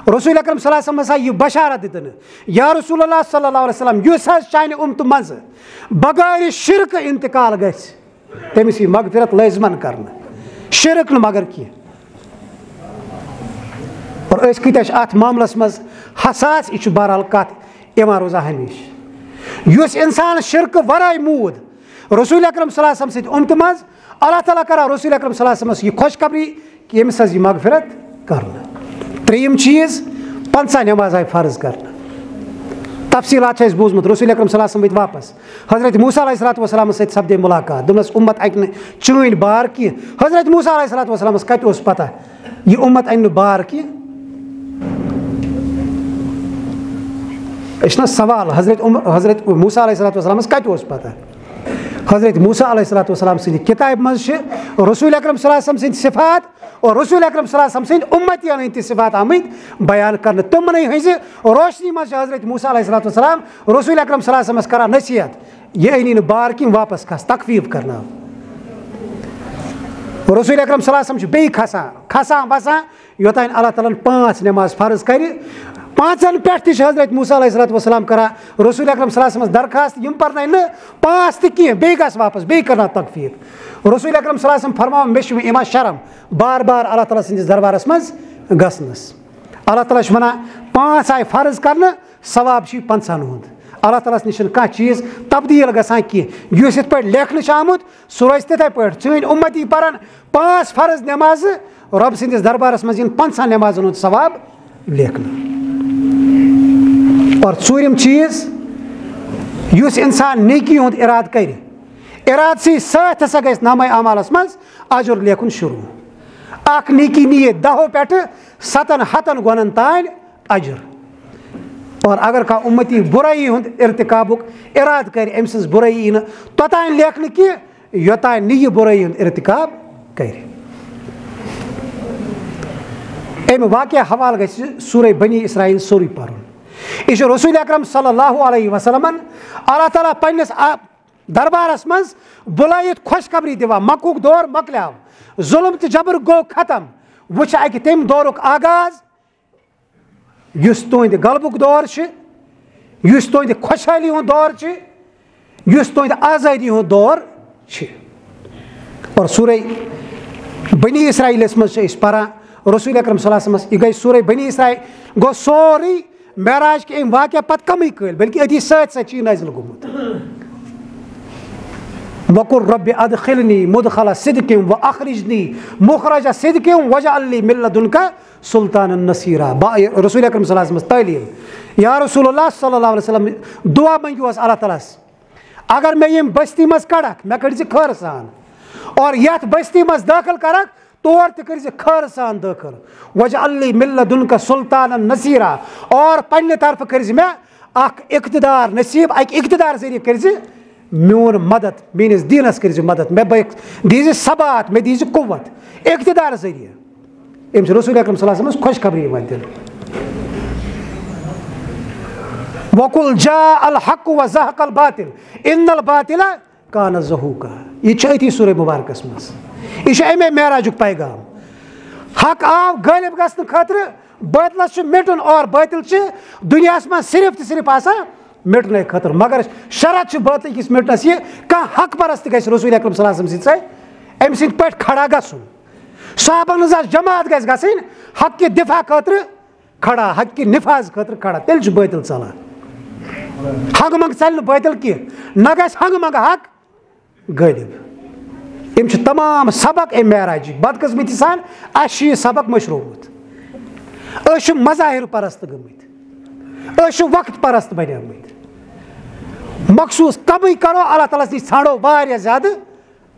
رسول اکرم صلی اللہ علیہ وسلم ہسا یہِ بشارت دِتنہٕ یا رسول اللہ صلی اللہ علیہ وسلم یُس حظ چانہِ اُمتہٕ منٛزٕ بغٲرِ شرکہٕ انتقال گژھِ تٔمِس یی مغفرت لٲزمن کرنہٕ شرک نہٕ مگر کینٛہہ اور أسۍ کۭتیاہ چھِ اتھ معاملس منٛز حساس یہِ چھُ بہرحال کتھ یِوان روزان ہمیشہِ یُس انسان شرکہٕ ورٲے موٗد رسول اکرم صلی اللہ علیہ وسلم سٕنٛدِ اُمتہٕ منٛز اللہ تعالیٰ کران رسول اکرم صلی اللہ علیہ وسلمس یہِ خۄشخبری کہِ ییٚمِس حظ یی مغفرت کرنہٕ 3یِم چیٖز 50 نٮ۪ماز آیہِ فرض کرنہٕ تفصیٖلات چھِ اَسہِ بوٗزمُت رسول اکرم صلی اللہ علیہ وسلم ؤتھۍ واپس حضرت موسیٰ علیہ الصلوۃ والسلامس سۭتۍ سپدے مُلاقات دوٚپنس اُمت اَکہِ نہٕ چٲنۍ بار کینٛہہ حضرت موسیٰ علیہ الصلوۃ والسلامس کتہِ اوس پتہ یہِ اُمت انہِ نہٕ بار کینٛہہ یہِ چھُنہ سوال حضرت موسیٰ علیہ الصلوۃ والسلامس کتہِ اوس پتہ حضرت موسیٰ علیہ الصلوۃ والسلام سٕنٛدِ کِتابہِ منٛز چھِ رسول اکرم صلی اللہ علیہ وسلم سٕنٛدِ صفات اور رسول اکرم صلی اللہ علیہ وسلم سٕنٛدِ اُمتین ہٕنٛدۍ تہِ صفات آمٕتۍ بیان کرنہٕ تِمنٕے ہٕنٛزِ روشنی منٛز چھِ حضرت موسیٰ علیہ الصلوۃ والسلام رسول اکرم صلی اللہ علیہ وسلمس کران نصیحت یہِ أنی نہٕ بار کینٛہہ واپس کھس تخفیٖف کرناو رسول اکرم صلی اللہ علیہ وسلم بے کھسان وسان یوتان اللہ تعالیٰ 5 نماز فرض کر 5 پہ حضرت موسیٰ علیہ السلام کران رسول اکرم صلی اللہ علیہ وسلم درخواست یم پرن 5 تہ کی بے گھس واپس بے کرنا تکفیر رسول اکرم صلی اللہ علیہ وسلم فرمان مے یما شرم بار بار اللہ تعالیٰ سندس دربارس مز گھنس اللہ تعالیٰ ونان 5 آئی فرض کرنا ثواب 50 ہند اللہ تعالیٰ نش چیز تبدیل گژھان کی یس یت پہ لیکھنہ آمت سہ روز تتھے پہ چین امتی پران 5 فرض نماز رب سندس دربارس مز 50 نمازن ہند ثواب لیکھنہ اور ژوٗرِم چیز یس انسان نیکی ہند اراد کر اراد سی سۭتۍ ہسا گژھِ نامہ اعمالس مز اجر لیکھن شروع اکھ نیکی نیے 10 پٮ۪ٹھ 7 ہتن گۄنن تان اجر اور اگر کانٛہہ امتی برائی ہند ارتکابک اراد کر أمۍ سٕنٛز برائی یی نہٕ توٚتانۍ لیکھنہٕ کہِ یوٚتانۍ نہٕ یہِ برائی ہُنٛد ارتکاب کرِ امہِ واقعہ حوالہٕ گژھِ سورہ بنی اسرائیل سورُے پرُن یہ چھُ رسول اکرم صلی اللہ علیہ وسلمن اللہ تعالیٰ پننس دربارس مز بلائیت خوشخبری دِوان مکُک دور مۄکلیو ظلم تہٕ جبر گوٚو ختم وٕچھ اکہِ تمہِ دورُک آغاز یُس تُہنٛدِ غلبُک دور چھُ یُس تُہنٛدِ خۄشحٲلی ہُنٛد دور چھُ یُس تُہنٛدِ آزٲدی ہُنٛد دور چھُ اور سورہ بنی اسرائیلس منٛز چھِ أسۍ پران رسول اکرم صلی اللہ علیہ وسلم یہ گٔے سورہ بنی اسرائیل گوٚو سورُے معراج کے امہِ واقعہ پتہٕ کمٕے کٲلۍ بلکہ أتی سۭتۍ سۭتۍ چھُ یہِ نٲزِل گوٚمُت وقل رب ادخلنی مدخل صدق واخرجنی مخرج صدق واجعل لي من لدنك سلطانا نصيرا رسول اکرم صلی اللہ علیہ وسلم تعلیم یا رسول اللہ صلی اللہ علیہ وسلم دعا منگیو اللہ تعالیٰ اگر میں یم بستی مز کڑک مے کڑ خیر سان اور یتھ بستی مز داخل کرک تور تہ کر خیر سان داخل واجعل لي من لدنك سلطانا نصيرا اور پنہ طرف کر مے اخ اقتدار نصیب اک اقتدار ذریعہ کر میون مدد میس دینس کر مدد مے دیز ثبات مے دیز قوت اقتدار ذریعہ ام رسول اکرم صلی اللہ علیہ وسلم خوشخبری دل وقل جاء الحق وزهق الباطل ان الباطل كان زهوقا یہ اتی سورہ مبارکس مز یہ امے معراجک پیغام حق آو غالب گژھنہٕ خٲطرٕ باطلس مٹن اور باطل دنیا من صرف تو صرف آسان مٹنے خاطر مگر شرط باطل کس مٹنس یہ کانٛہہ حق پرست گژھِ رسول اکرم صلی اللہ علیہ وسلم سۭتۍ أمۍ سٕنٛدۍ پٲٹھۍ کھڑا گژھُن صحابن ہٕنٛز جماعت گژھِ گژھٕنۍ حق کہِ دفاع خٲطرٕ کھڑا حق کہِ نفاذ خٲطرٕ کھڑا تیٚلہِ چھُ باطل ژلان ہنٛگہٕ منٛگہٕ ژلہِ نہٕ باطل کینٛہہ نہ گژھِ ہنٛگہٕ منٛگہٕ حق غٲلب یِم چھِ تمام سبق امہِ معراجِک بدقٕسمتی سان اَسہِ چھُ یہِ سبق مٔشرومُت أسۍ چھِ مظاہر پرست گٔمٕتۍ أسۍ چھِ وقت پرست بنیمٕتۍ مخصوٗص کمٕے کرو اللہ تعالیٰ نِش ژھانڈو واریاہ زیادٕ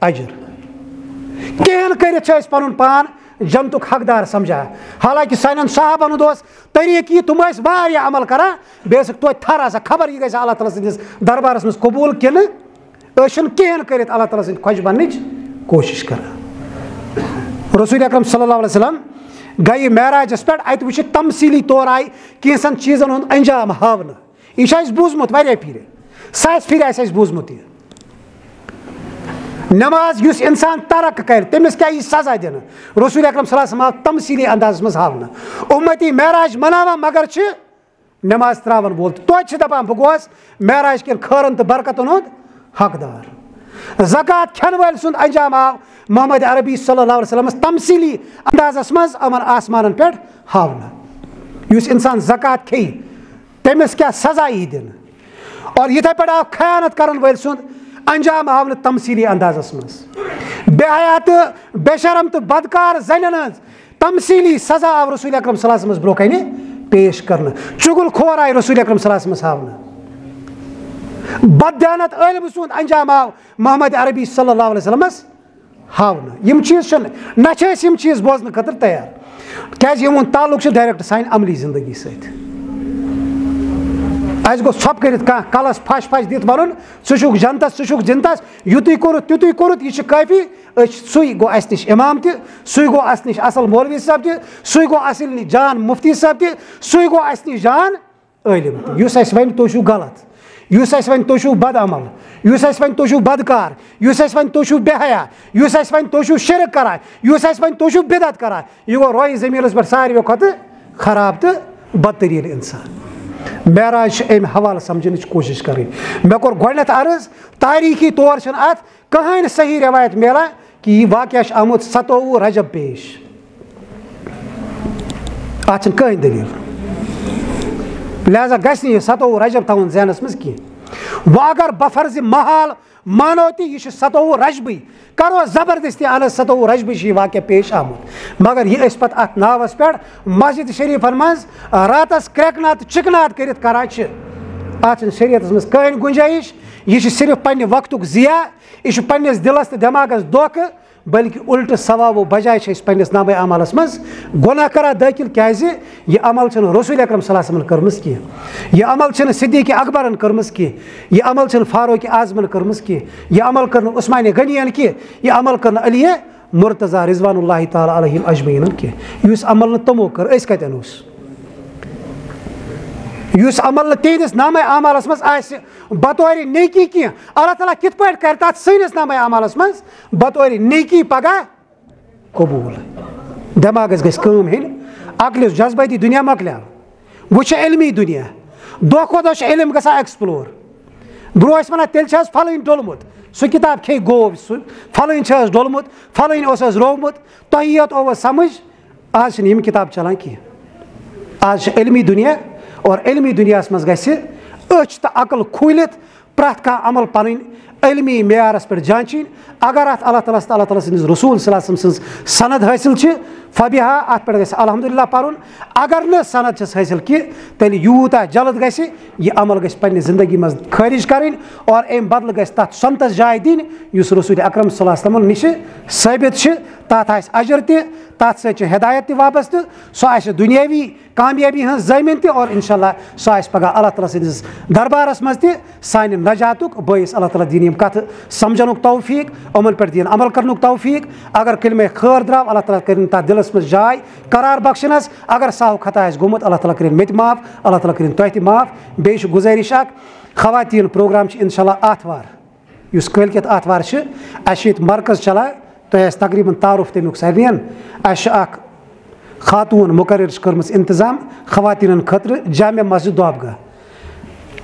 اجر کینٛہہ کٔرِتھ چھِ أسۍ پنُن پان جنتُک حقدار سمجھان حالانکہ سانٮ۪ن صحابن ہُنٛد اوس طریٖقہٕ یہِ تِم ٲسۍ واریاہ عمل کران بیٚیہِ ٲسکھ توتہِ تھر آسان خبر یہِ گژھِ اللہ تعالیٰ سٕنٛدِس دربارس منٛز قبوٗل کِنہٕ أسۍ چھِنہٕ کِہیٖنۍ کٔرِتھ اللہ تعالیٰ سٕنٛدِ خۄش بننٕچ کوٗشش کران رسول اکرم صلی اللہ علیہ وسلم گٔیہِ معراجس پٮ۪ٹھ اتہِ وٕچھِتھ تمثیٖلی طور آیہِ کینٛژن چیٖزن ہُنٛد انجام ہاونہٕ یہِ چھُ اَسہِ بوٗزمُت واریاہ پھِرِ 100 پھِرِ آسہِ اَسہِ بوٗزمُت یہِ نماز یُس انسان ترک کر تٔمِس کیٛاہ یی سزا دِنہٕ رسول اکرم صلی اللہ علیہ وسلم آو تمثیٖلی اندازس منٛز ہاونہٕ اُمتی معراج مناوان مگر چھِ نماز تراون وول تہٕ توتہِ چھِ دپان بہٕ گوس معراج کٮ۪ن خٲرن تہٕ برکتن ہُنٛد حقدار زکات کھٮ۪ن وٲلۍ سُنٛد انجام آو محمد عربی صلی اللہ علیہ وسلمس تمثیٖلی اندازس منٛز یِمن آسمانن پٮ۪ٹھ ہاونہٕ یُس انسان زکات کھیٚیہِ تٔمِس کیٛاہ سزا یی دِنہٕ اور یِتھے پٲٹھۍ آو خیانت کرن وٲلۍ سُنٛد انجام ہاونہٕ تمثیٖلی اندازس منٛز بے حیا تہٕ بے شرم تہٕ بدکار زنٮ۪ن ہٕنٛز تمثیٖلی سزا آو رسول اکرم صلی اللہ علیہ وسلمس برونٛہہ کنہِ پیش کرنہٕ چُگل کھور آیہِ رسول اکرم صلی اللہ علیہ وسلمس ہاونہٕ بددیانت عٲلمہٕ سُنٛد انجام آو محمد عربی صلی اللہ علیہ وسلمس ہاونہٕ یِم چیٖز چھِنہٕ نہ چھِ أسۍ یِم چیٖز بوزنہٕ خٲطرٕ تیار کیٛازِ یِہُنٛد تعلق چھُ ڈایریکٹ سانہِ عملی زندگی سۭتۍ اَسہِ گوٚژھ ژھۄپہٕ کٔرِتھ کانٛہہ کلس پھش پھش دِتھ وَنُن ژٕ چھُکھ جنتس ژٕ چھُکھ جنتس یُتُے کوٚرُتھ تیُتُے کوٚرُتھ یہِ چھُ کٲفی سُے گوٚو اَسہِ نِش اِمام تہِ سُے گوٚو اَسہِ نِش اصل مولوی صٲب تہِ سُے گوٚو اصل نِش جان مفتی صٲب تہِ سُے گوٚو اَسہِ نِش جان عٲلِم تہِ یُس اَسہِ وَنہِ تُہۍ چھِو غلط یُس اَسہِ وَنہِ تُہۍ چھُو بد عمل, یُس اَسہِ وَنہِ تُہۍ چھُو بدکار, یُس اَسہِ وَنہِ تُہۍ چھُو بے حیا, یُس اَسہِ وَنہِ تُہۍ چھُو شرک کران, یُس اَسہِ وَنہِ تُہۍ چھُو بدعت کران, یہِ گوٚو رویہِ زٔمیٖنَس پٮ۪ٹھ ساروِیو کھۄتہٕ خراب تہٕ بدتریٖن اِنسان. معراج چھِ اَمہِ حوالہٕ سمجھنٕچ کوٗشِش کَرٕنۍ. مےٚ کوٚر گۄڈٕنٮ۪تھ عرض تاریٖخی طور چھِنہٕ اَتھ کٕہٕنۍ صحیح رٮ۪وایت میلان کہِ یہِ واقعہ چھُ آمُت 27 رجب پیش. اَتھ چھِنہٕ کٕہٕنۍ دٔلیٖل, لہذا گژھِ نہٕ یہِ 27 رجب تھاوُن ذہنَس منٛز کینٛہہ. وۄنۍ اگر بفرضِ محال مانو تہِ یہِ چھُ 27 رجبٕے, کرو زبردستی اہن 27 رجبٕے چھُ یہِ واقعہ پیش آمُت, مگر یہِ ٲسۍ پَتہٕ اَتھ ناوَس پٮ۪ٹھ مسجد شریٖفن منٛز راتس کرٛٮ۪کنات تہٕ چِکنات کٔرِتھ کران چھِ. اَتھ چھِنہٕ شریعتس منٛز کٕہٕنۍ گُنجٲیِش. یہِ چھُ صرف پننہِ وقتُک ضِیا, یہِ چھُ پننِس دِلس تہٕ دٮ۪ماغس دھوکہٕ, بلکہِ الٹہٕ ثوابو بجاے چھِ أسۍ پننِس نامے عملس منٛز گۄناہ کران دٲخِل. کیازِ یہِ عمل چھُنہٕ رسول اکرم صلی اللہ علیہ وسلمن کٔرمٕژ کینٛہہ, یہِ عمل چھِنہٕ صدیٖق اکبرن کٔرمٕژ کینٛہہ, یہِ عمل چھِنہٕ فاروق اعظمن کٔرمٕژ کینٛہہ, یہِ عمل کٔر نہٕ عثمانِ غنیَن کینٛہہ, یہِ عمل کٔر نہٕ علی مرتضیٰ رضوان اللہ تعالیٰ علیہم اجمعیٖنن کینٛہہ. یُس عمل نہٕ تِمو کٔر أسۍ کتٮ۪ن اوس, یُس عمل نہٕ تِہنٛدِس نامے اعمالس منٛز آسہِ بطورِ نیکی کینٛہہ, اللہ تعالیٰ کِتھ پٲٹھۍ کرِ تتھ سٲنِس نامے اعمالس منٛز بطورِ نیکی پگاہ قبوٗل. دٮ۪ماغس گژھِ کٲم ہیٚنۍ, عقل یُس جذبٲتی دُنیا مۄکلیو, وۄنۍ چھُ علمی دُنیا, دۄہ کھۄتہٕ دۄہ چھُ علم گژھان ایٚکٕسپلور. برونٛہہ ٲسۍ وَنان تیٚلہِ چھِ حظ فلٲنۍ ڈوٚلمُت, سُہ کِتاب کھیٚیہِ گوٚو, سُہ فلٲنۍ چھِ حظ ڈوٚلمُت, فلٲنۍ اوس حظ روومُت, تۄہہِ یوت اووٕ سمجھ. آز چھِنہٕ یِم کِتاب چلان کینٛہہ, آز چھُ علمی دُنیا, اور علمی دُنیاہس منٛز گژھِ أچھ تہٕ عقل کھوٗلِتھ پرٛٮ۪تھ کانٛہہ عمل پنٕنۍ علمی معیارس پٮ۪ٹھ جانچِنۍ. اگر اتھ اللہ تعالیٰ تہٕ اللہ تعالیٰ سٕنٛدِس رسوٗل صلی اللہ علیہ وسلم سٕنٛز سند حٲصِل چھِ فبِہا, اتھ پٮ۪ٹھ گژھِ الحمدُاللہ پرُن. اگر نہٕ سند چھس حٲصِل کینٛہہ تیٚلہِ یوٗتاہ جلد گژھِ یہِ عمل گژھِ پننہِ زندگی منٛز خٲرج کرٕنۍ, اور امہِ بدلہٕ گژھِ تتھ سۄنتس جاے دِنۍ یُس رسول اکرم صلی اللہ علیہ وسلمن نِشہِ ثٲبت چھِ. تتھ آسہِ اجر تہِ, تتھ سۭتۍ چھِ ہدایت تہِ وابستہٕ, سۄ آسہِ دُنیٲوی کامیٲبی ہٕنٛز ضٲمِن تہِ, اور انشاء اللہ سۄ آسہِ پگاہ اللہ تعالیٰ سٕنٛدِس دربارس منٛز تہِ سانہِ نجاتُک بٲعث. اللہ تعالیٰ دِیِن یِم کتھٕ سمجھنُک توفیٖق, یِمن پٮ۪ٹھ دِیِن عمل کرنُک توفیٖق. اگر کلمے خٲر درٛاو اللہ تعالیٰ کٔرِنۍ تتھ دِلس منٛز جاے قرار بخشنس. اگر سہو خطا آسہِ گوٚمُت اللہ تعالیٰ کٔرِنۍ مےٚ تہِ معاف, اللہ تعالیٰ کٔرِنۍ تۄہہِ تہِ معاف. بیٚیہِ چھِ گُزٲرِش اکھ, خواتیٖن پروگرام چھِ انشاء اللہ آتھوار, یُس کٲلکٮ۪تھ آتھوار چھِ. اَسہِ چھُ ییٚتہِ مرکز چلان, تۄہہِ آسہِ تقریٖباً تعارُف تمیُک سارنِین. اَسہِ چھُ اکھ خاتوٗن مُقرر چھِ کٔرمٕژ انتظام خواتیٖنن خٲطرٕ جامع مسجد دوابگاہ.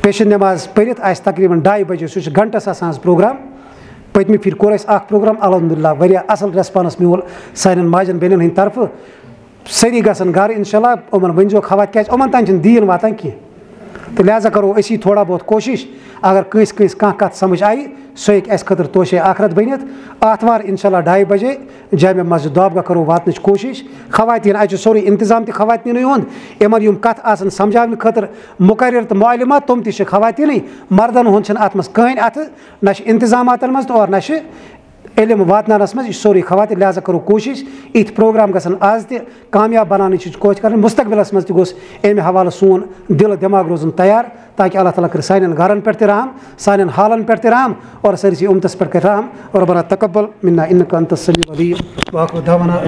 پیشن نٮ۪ماز پٔرِتھ آسہِ تقریٖباً 2:30 بجے, سُہ چھُ گنٹس آسان حظ پروگرام. پٔتمہِ پھِرِ کوٚر اَسہِ اکھ پروگرام الحمدُاللہ, واریاہ اَصٕل ریسپانس میوٗل سانٮ۪ن ماجٮ۪ن بیٚنٮ۪ن ہٕنٛدِ طرفہٕ. سٲری گژھن گرٕ انشاء اللہ. یِمن ؤنۍزیو خواتین, کیازِ یِمن تانۍ چھِنہٕ دیٖن واتان کینٛہہ, تہٕ لہذا کرو أسی تھوڑا بہت کوٗشِش. اگر کٲنٛسہِ کانٛہہ کتھ سمجھ آیہِ سُہ ہیٚکہِ اَسہِ خٲطرٕ توشے آخرت بٔنِتھ. آتھوار انشاء اللہ 2:30 بجے جامع مسجد دوابگاہ کرو واتنٕچ کوٗشِش. خواتیٖن, اَتہِ چھُ سورُے انتظام تہِ خواتیٖنٕے ہُنٛد. یِمن یِم کتھٕ آسن سمجھاونہٕ خٲطرٕ مُقرر تہٕ معلوٗمات تِم تہِ چھِ خواتیٖنٕے. مردن ہُنٛد چھُنہٕ اتھ منٛز کٕہٕنۍ اَتھٕ, نہ چھِ انتظاماتن منٛز تہٕ اور نہ چھِ علم واتناونس منٛز. یہِ چھُ سورُے خواتیٖن. لہذا کرو کوٗشِش یِتھۍ پروگرام گژھن آز تہِ کامیاب بناونٕچ کوٗشِش کرٕنۍ. مستقبلس منٛز تہِ گوٚژھ امہِ حوالہٕ سون دِل دٮ۪ماغ روزُن تیار, تاکہِ اللہ تعالیٰ کٔرِ سانٮ۪ن گرن پٮ۪ٹھ تہِ رحم, سانٮ۪ن حالن پٮ۪ٹھ تہِ رحم, اور سٲرسٕے اُمتس پٮ۪ٹھ کٔرِ رحم. ربنا تقبل منا انک انت السمیع العلیم, واخر دعوانا